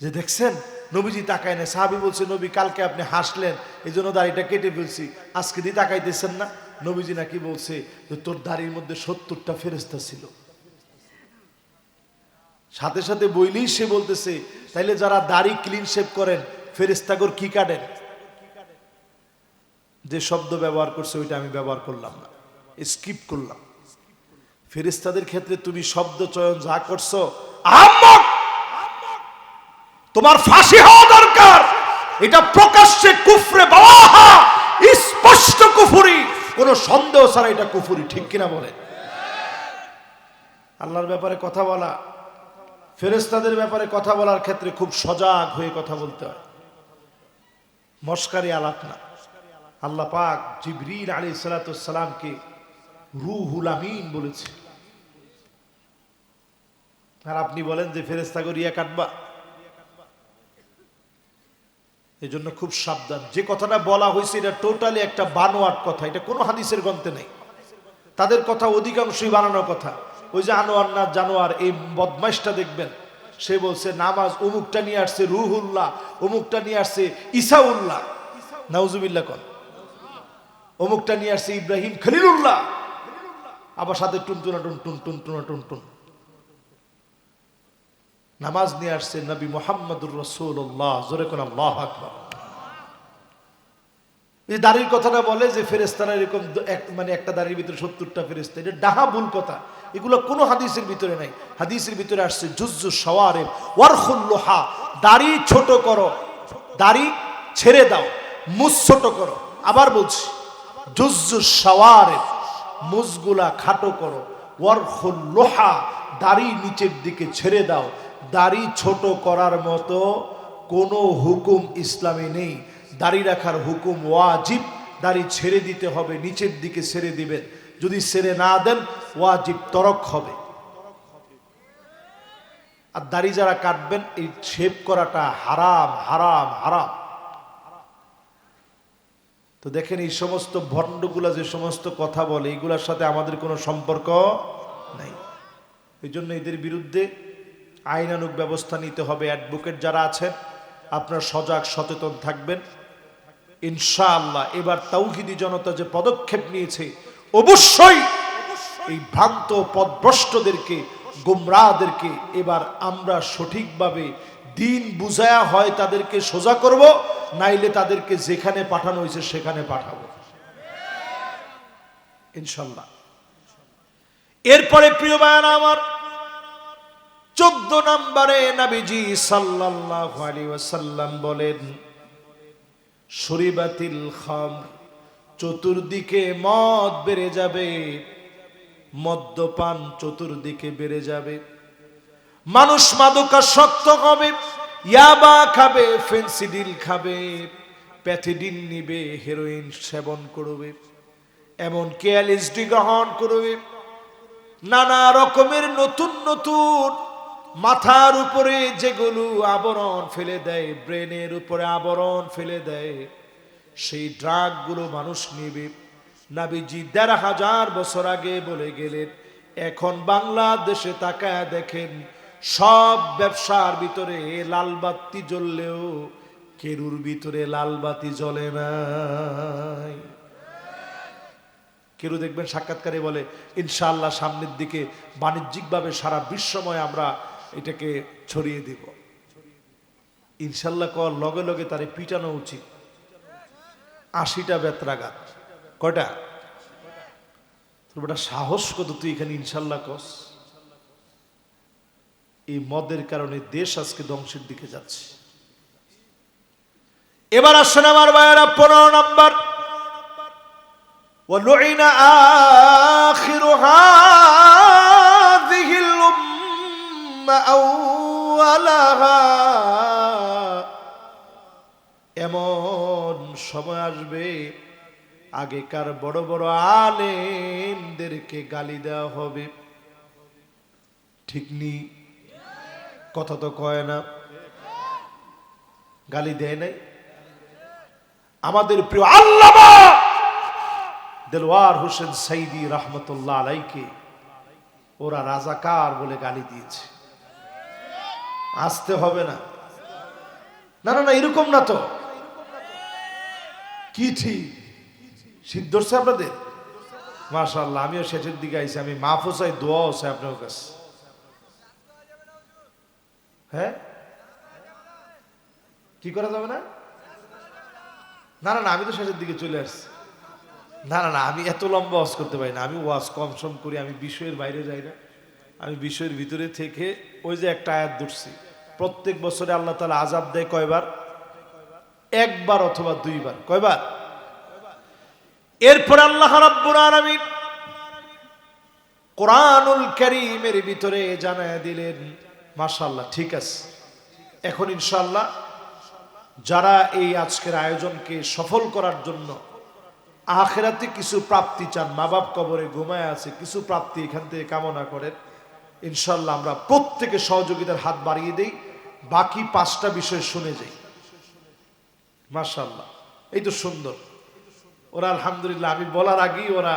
যে দেখছেন নবীজি তাকায় না। সাহাবী বলছে, নবী কালকে আপনি হাসলেন এই জন্য দাড়িটা কেটে ফেলছি, আজকে দিয়ে তাকাইতেছেন না। নবীজি নাকি বলছে যে তোর দাড়ির মধ্যে 70টা ফেরেশতা ছিল। সাথে সাথে বইলেই সে বলতেছে, তাইলে যারা দাড়ি ক্লিন শেভ করেন ফেরেশতাগর কি কাটেন? যে শব্দ ব্যবহার করছে ওইটা আমি ব্যবহার করলাম না, স্কিপ করলাম। ফেরেশতাদের ক্ষেত্রে তুমি শব্দ চয়ন যা করছো, আহম্মক, তোমার ফাঁসি হওয়া দরকার। এটা প্রকাশ্যে কুফরে বাওয়াহা, স্পষ্ট কুফরি, কোনো সন্দেহ ছাড়া এটা কুফরি। ঠিক কিনা বলে? আল্লাহর ব্যাপারে কথা বলা, ফেরেশতাদের ব্যাপারে কথা বলার ক্ষেত্রে খুব সজাগ হয়ে কথা বলতে হয়, মশকারি আলাপ না। আল্লাহ পাক জিবরিল আলাইহিস সালামকে রুহুল আমিন বলেছে। আর আপনি বলেন যে ফেরেশতাগো রিয়া কাটবা। এই জন্য খুব সাবধান। যে কথাটা বলা হয়েছে এটা টোটালি একটা বানোয়াট কথা, এটা কোনো হাদিসের গ্রন্থে নেই। তাদের কথা অধিকাংশই বানানো কথা। ওই যে আনোয়ার না জানোয়ার, এই বদমাইশটা দেখবেন, সে বলছে নামাজ অমুকটা নিয়ে আসছে রুহুল্লাহ, অমুকটা নিয়ে আসছে ঈসাউল্লাহ, নাউজুবিল্লাহ কন, অমুকটা নিয়ে আসছে ইব্রাহিম খলিলুল্লাহ, আবার সাথে টুনটুনা টুনটুন টুনটুনা টুনটুন। নামাজ নিয়ে আসছে নবী মুহাম্মদুর রাসূলুল্লাহ, জোরে কোন আল্লাহু আকবার। এই দাড়ির কথাটা বলে যে ফেরেশতারা এরকম মানে একটা দাড়ির ভিতরে 70টা ফেরেশতা, এটা ডাহা ভুল কথা। এগুলো কোনো হাদিসের ভিতরে নাই। হাদিসের ভিতরে আসছে জুজ্জু শাওয়ারিব ওয়ারখুল লুহা, দাড়ি ছোট করো, দাড়ি ছেড়ে দাও, মুছ ছোট করো। আবার বলছি জুজ্জু শাওয়ারিব, মুছগুলা খাটো করো, ওয়ারখুল লুহা, দাড়ি নিচের দিকে ছেড়ে দাও। দাড়ি ছোট করার মতো কোনো হুকুম ইসলামে নেই। দাড়ি রাখার হুকুম ওয়াজিব, দাড়ি ছেড়ে দিতে হবে, নিচের দিকে ছেড়ে দিবেন। যদি ছেড়ে না দেন ওয়াজিব তরক হবে। আর দাড়ি যারা কাটবেন এই শেভ করাটা হারাম হারাম হারাম। তো দেখেন এই সমস্ত ভণ্ডগুলা যে সমস্ত কথা বলে, এগুলোর সাথে আমাদের কোনো সম্পর্ক নাই। এই জন্য এদের বিরুদ্ধে আইনানুগ ব্যবস্থা নিতে হবে। অ্যাডভোকেট যারা আছেন আপনারা সজাগ সচেতন থাকবেন ইনশাআল্লাহ। এবার তাওহীদি জনতা যে পদক্ষেপ নিয়েছে, অবশ্যই এই ভ্রান্ত পথভ্রষ্টদেরকে, গোমরাহদেরকে এবার আমরা সঠিকভাবে দিন বুঝায়া হয় তাদেরকে সোজা করব, নাইলে তাদেরকে যেখানে পাঠানো হয়েছে সেখানে পাঠাবো ইনশাআল্লাহ। এরপরে প্রিয় ভাইরা আমার, 14 নম্বরে নবীজি সাল্লাল্লাহু আলাইহি ওয়াসাল্লাম বলেন শরিবাতিল খামর, চতুর্দিকে মদ বেড়ে যাবে, মদ্যপান চতুর্দিকে বেড়ে যাবে, মানুষ মাদকাসক্ত হবে, ইয়াবা খাবে, ফেন্সিডিল খাবে, প্যাথিডিন নিবে, হেরোইন সেবন করবে, এমনকি এলএসডি গ্রহণ করবে, নানা রকমের নতুন নতুন মাথার উপরে যেগুলো আবরণ ফেলে দেয়, ব্রেনের উপরে আবরণ ফেলে দেয়, সেই ড্রাগগুলো মানুষ নেবে। নবীজি ১৫০০ বছর আগে বলে গেলেন। এখন বাংলাদেশে তাকায় দেখেন, সব ব্যবসার ভিতরে লাল বাতি জ্বললেও কেরুর ভিতরে লাল বাতি জ্বলে নাই। কেউ দেখবেন সাক্ষাৎকারে বলে ইনশাআল্লাহ সামনের দিকে বাণিজ্যিকভাবে সারা বিশ্বময় আমরা এটাকে ছড়িয়ে দিব। ইনশাল্লাহ কর লগে লগে তারে পিটানো উচিত। 80টা বেত্রাঘাত। কয়টা? তোর বেটা সাহস কত তুই এখানে ইনশাল্লাহ কস? এই মদের কারণে দেশ আজকে ধ্বংসের দিকে যাচ্ছে। এবার আসেন আমার ভাইয়েরা 15 নম্বর, وَلُعِنَ آخِرُ هَٰذِهِ الْأُمَّةِ أَوَّلَهَا। এমন সময় আসবে আগেকার বড় বড় আলেমদেরকে গালি দেওয়া হবে। ঠিক নি? কথা তো কয় না। গালি দেয় নাই? আমাদের প্রিয় আল্লামা দেলওয়ার হোসেন সাইদি রহমতুল্লাহ আলাইকে ওরা রাজাকার বলে গালি দিয়েছে। আসতে হবে না? না না না, এরকম না তো। কি ঠিক শীত ধরছে আপনাদের? মাশাআল্লাহ, আমিও শেষের দিকে আইছি। আমি মাফও চাই, দোয়াও চাই আপনার কাছে। হ্যাঁ, কি করা যাবে না? না না না, আমি তো শেষের দিকে চলে আসছি। না না না, আমি এত লম্বা ওয়াজ করতে পারি না। আমি ওয়াজ কম সম করি, আমি বিষয়ের বাইরে যাই না। আমি বিষয়ের ভিতরে থেকে ওই যে একটা আয়াত ধরছি, প্রত্যেক বছরে আল্লাহ তাআলা আযাব দেয় কয়বার? একবার অথবা দুইবার। কয়বার? এরপর আল্লাহ রাব্বুল আলামিন কোরআনুল কারীমের ভিতরে জানায়া দিলেন, মাশাআল্লাহ, ঠিক আছে, এখন ইনশাআল্লাহ যারা এই আজকের আয়োজনকে সফল করার জন্য আখিরাতে কিছু প্রাপ্তি চান, মা বাপ কবরে ঘুমায় আছে, কিছু প্রাপ্তি এখান থেকে কামনা করেন, ইনশাআল্লাহ আমরা প্রত্যেকে সহযোগিতার হাত বাড়িয়ে দেই, বাকি 5টা বিষয় শুনে যাই। মাশাআল্লাহ, এই তো সুন্দর। ওরা আলহামদুলিল্লাহ, আমি বলার আগেই ওরা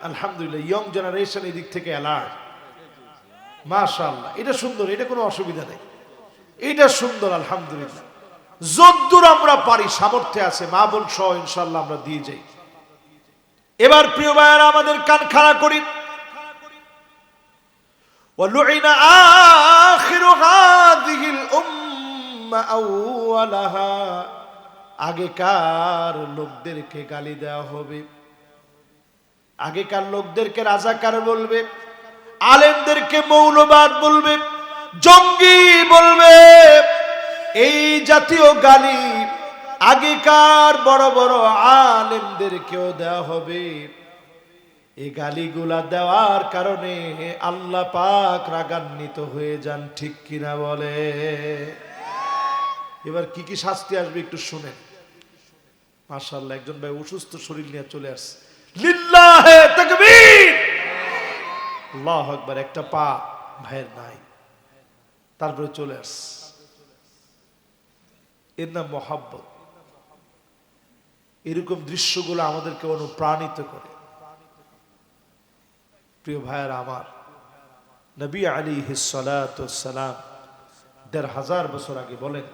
আলহামদুলিল্লাহ, ইয়ং জেনারেশন এই দিক থেকে অ্যালার্ট। মাশাআল্লাহ, এটা সুন্দর, এটা কোনো অসুবিধা নেই, এটা সুন্দর। আলহামদুলিল্লাহ, যদ্দূর আমরা পারি সামর্থ্য আছে, মা বোন সহ ইনশাআল্লাহ আমরা দিয়ে যাই। এবার প্রিয় ভাইয়েরা, আমাদের কান খাড়া করি। وَلُعِنَ آخِرُ هَٰذِهِ الْأُمَّةِ أَوَّلَهَا। আগেকার লোকদেরকে গালি দেওয়া হবে, আগেকার লোকদেরকে রাজাকার বলবে, আলেমদেরকে মৌলবাদ বলবে, জঙ্গি বলবে। এই জাতীয় গালি আগেকার বড় বড় আলেমদেরকেও দেওয়া হবে। এই গালিগুলা দেওয়ার কারণে আল্লাহ পাক রাগান্বিত হয়ে যান। ঠিক কিনা বলে? এবার কি কি শাস্তি আসবে একটু শুনেন। মাশাআল্লাহ, একজন ভাই অসুস্থ শরীর নিয়ে চলে আসছে। লিল্লাহে তাকবীর, আল্লাহু আকবার। একটা পা ভাইয়ের নাই, তারপরে চলে আসছে। এর নাম মহব্বত। এরকম দৃশ্যগুলো আমাদেরকে অনুপ্রাণিত করে। প্রিয় ভাইয়েরা আমার, নবী আলাইহিস সালাতু ওয়াস সালাম ১৫০০ বছর আগে বলেন,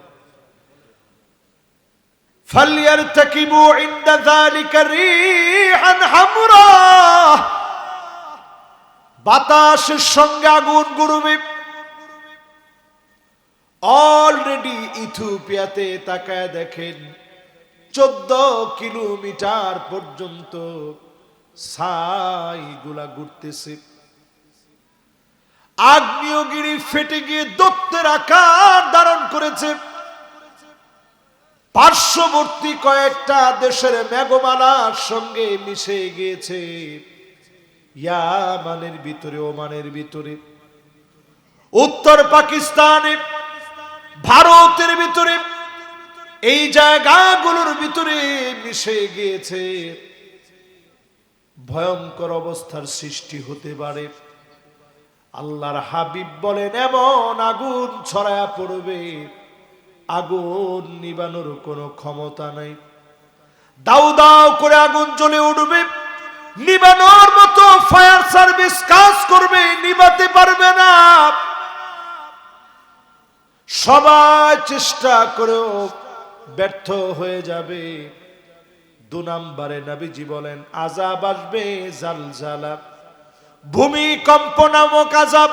ফালইয়ারতাকিবু ইনদা যালিকা রিহান হামরা। বাতাসের সঙ্গে আগুন গড়বে। অলরেডি ইথিওপিয়াতে তাকায় দেখেন 14 কিলোমিটার পর্যন্ত ছাইগুলা ঘুরতেছে। আগ্নেয়গিরি ফেটে গিয়ে দৈত্যের আকার ধারণ করেছে। পার্শ্ববর্তী কয়েকটা দেশের মেঘমালার সঙ্গে মিশে গিয়েছে। ইয়ামানের ভিতরে, ওমানের ভিতরে, উত্তর পাকিস্তানে, ভারতের ভিতরে, এই জায়গাগুলোর ভিতরে মিশে গিয়েছে। ভয়ঙ্কর অবস্থার সৃষ্টি হতে পারে। আল্লাহর হাবিব বলেন, এমন আগুন ছড়ায়া পড়বে, আগুন নিবানোর কোনো ক্ষমতা নাই। দাউ দাউ করে আগুন জ্বলে উঠবে, নিবানোর মতো ফায়ার সার্ভিস কাজ করবে, নিবাতে পারবে না। সবাই চেষ্টা করেও ব্যর্থ হয়ে যাবে। 2 নম্বরে নবীজি বলেন, আযাব আসবে, জালজালা, ভূমিকম্প নামক আযাব।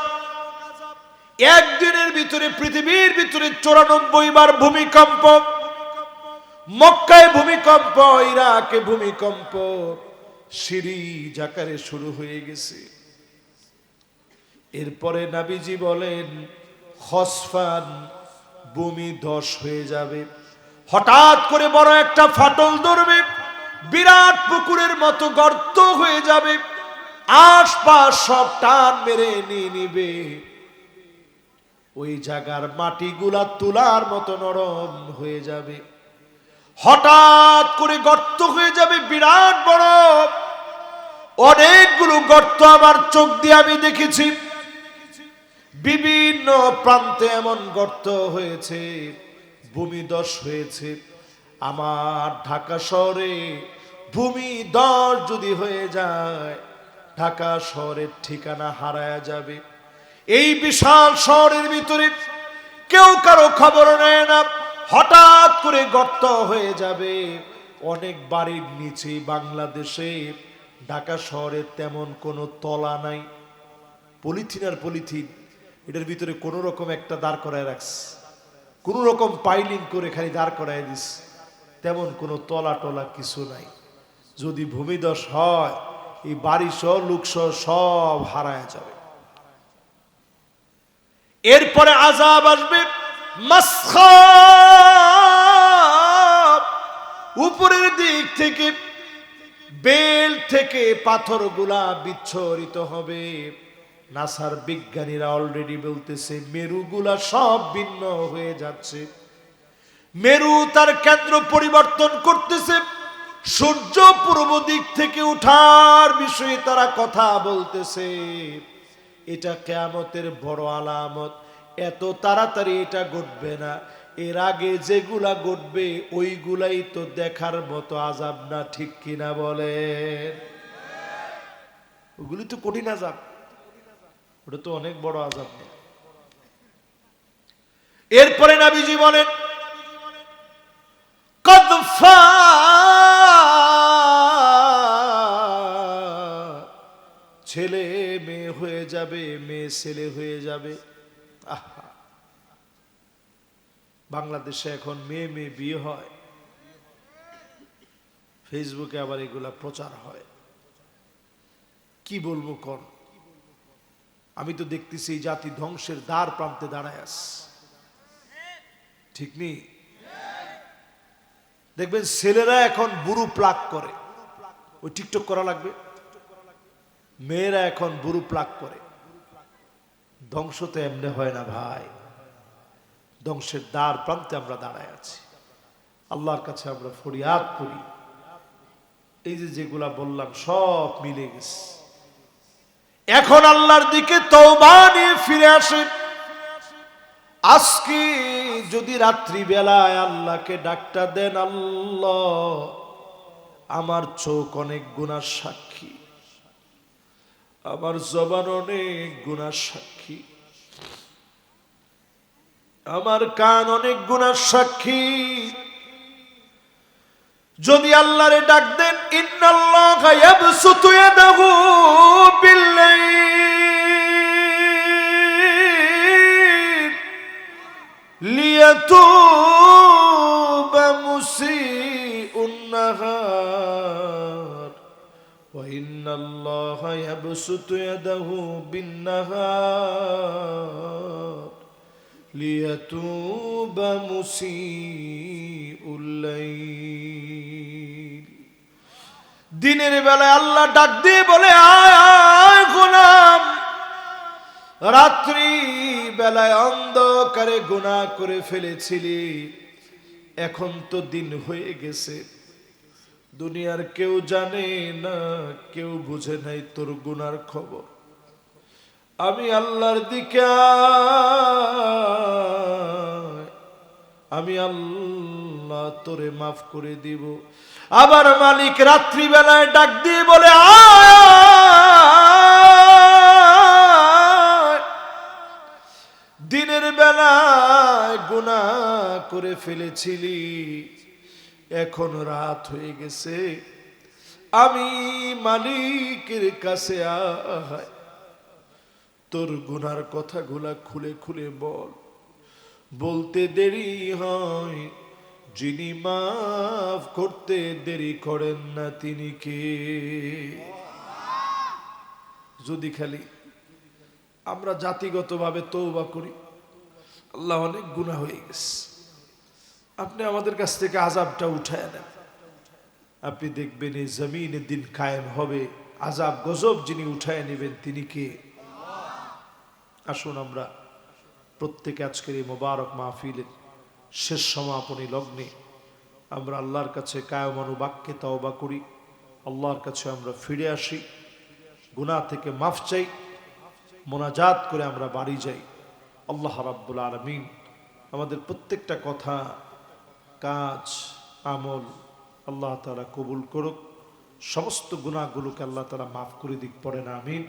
একদিনের ভিতরে পৃথিবীর ভিতরে 94 বার ভূমিকম্প, মক্কায় ভূমিকম্প, ইরাকে ভূমিকম্প, সিরিজ আকারে শুরু হয়ে গেছে। এরপরে নবীজি বলেন খসফান, ভূমি ধস হয়ে যাবে, হঠাৎ করে বড় একটা ফাটল ধরবে, বিরাট পুকুরের মতো গর্ত হয়ে যাবে, আশপাশ সব টান মেরে নিয়ে নিবে, ওই জায়গার মাটিগুলা তুলার মতো নরম হয়ে যাবে, হঠাৎ করে গর্ত হয়ে যাবে বিরাট বড়, অনেকগুলো গর্ত আমার চোখ দিয়ে আমি দেখেছি, বিভিন্ন প্রান্তে এমন গর্ত হয়েছে, ভূমিধস হয়েছে। আমার ঢাকা শহরে ভূমিধস যদি হয়ে যায়, ঢাকা শহরের ঠিকানা হারায়া যাবে। এই বিশাল শহরের ভিতরে কেউ কারো খবর নেয় না, হঠাৎ করে গর্ত হয়ে যাবে। অনেক বাড়ির নিচে বাংলাদেশে ঢাকা শহরে তেমন কোনো তলা নাই, পলিথিন আর পলিথিন, এটার ভিতরে কোন রকম একটা দাঁড় করায় রাখছে, কোন রকম পাইলিং করে খালি দাঁড় করায় দিস, তেমন কোনো তলা টলা কিছু নাই। যদি ভূমিধস হয়, এই বাড়ি সহ লোক সহ সব হারায় যাবে। এরপরে আযাব আসবে, মাসখাব, উপরের দিক থেকে বেল থেকে পাথরগুলা বিচ্ছরিত হবে। নাসার বিজ্ঞানীরা অলরেডি বলতেছে মেরুগুলা সব ভিন্ন হয়ে যাচ্ছে, মেরু তার কেন্দ্র পরিবর্তন করতেছে, সূর্য পূর্ব দিক থেকে উঠার বিষয়ে তারা কথা বলতেছে। এটা কিয়ামতের বড় আলামত। এত তাড়াতাড়ি এটা ঘটবে না, এর আগে যেগুলা ঘটবে ওইগুলাই তো দেখার মতো আযাব না, ঠিক কিনা বলেন? ওগুলি তো কঠিন আযাব, ওটা তো অনেক বড় আযাব না। এরপরে নবীজি বলেন কদফা, ছেলে মেয়ে হয়ে যাবে, মেয়ে ছেলে হয়ে যাবে। আহা, বাংলাদেশে এখন মেয়ে মেয়ে বিয়ে হয়, ফেসবুকে আবার এগুলা প্রচার হয়। কি বলবো কোন, আমি তো দেখতেছি এই জাতি ধ্বংসের দ্বার প্রান্তে দাঁড়ায় আছে, ঠিক নেই? দেখবেন ছেলেরা এখন বুড়ো প্লাক করে, ওই টিকটক করা লাগবে, মেয়েরা এখন বুড়ো প্লাক করে। ধ্বংস তো এমনি হয় না ভাই, ধ্বংসের দ্বার প্রান্তে আমরা দাঁড়ায় আছি। আল্লাহর কাছে আমরা ফরিয়াদ করি, এই যে যেগুলা বললাম সব মিলে গেছে, এখন আল্লাহর দিকে তওবা নিয়ে ফিরে আসেন। আজকে যদি রাত্রি বেলায় আল্লাহকে ডাকটা দেন, আল্লাহ আমার চোখ অনেক গুনার সাক্ষী, আমার জবান অনেক গুনার সাক্ষী, আমার কান অনেক গুনার সাক্ষী। যদি আল্লাহরে ডাক দেন, ইন্নাল্লাহা ইয়াবসুতু ইয়াদাহু বিল্লাইল লিয়াতুবা মুসিউন নাহার ওয়া ইন্নাল্লাহা ইয়াবসুতু ইয়াদাহু বিন-নাহার লিয়াতুবা মুসিউল লাইল। দিনের বেলায় আল্লাহ ডাক দিয়ে বলে, আয় আয় গোলাম, রাত্রি বেলায় অন্ধকারে গুনাহ করে ফেলেছিলি, এখন তো দিন হয়ে গেছে, দুনিয়ার কেউ জানে না, কেউ বুঝে নাই তোর গুনার খবর। আমি আল্লাহর দিকে আমি আল্লাহ তোরে মাফ করে দিব। আবার মালিক রাত্রি বেলায় ডাক দিয়ে বলে, দিনের বেলায় গুনাহ করে ফেলেছিলি, এখন রাত হয়ে গেছে, আমি মালিকের কাছে আয়। তোর গুনার কথাগুলা খুলে খুলে বল। বলতে দেরি হয়, যিনি মাফ করতে দেরি করেন না তিনি কে? যদি খালি আমরা জাতিগতভাবে তওবা করি, আল্লাহ অনেক গুনাহ হয়ে গেছে, আপনি আমাদের কাছ থেকে আযাবটা উঠায় নেন। আপনি দেখবেন এই জমিনে দিন কায়েম হবে, আযাব গজব যিনি উঠায় নেবেন তিনি কে? আসুন আমরা প্রত্যেকে আজকের এই মোবারক মাহফিলের শেষ সমাপনী লগ্নে আমরা আল্লাহর কাছে কায়মানু বাক্যে তওবা করি, আল্লাহর কাছে আমরা ফিরে আসি, গুনাহ থেকে মাফ চাই, মোনাজাত করে আমরা বাড়ি যাই। আল্লাহ রাব্বুল আলামিন আমাদের প্রত্যেকটা কথা, কাজ, আমল আল্লাহ তাআলা কবুল করুক। সমস্ত গুনাহগুলোকে আল্লাহ তাআলা মাফ করে দিক, পড়েন আমিন।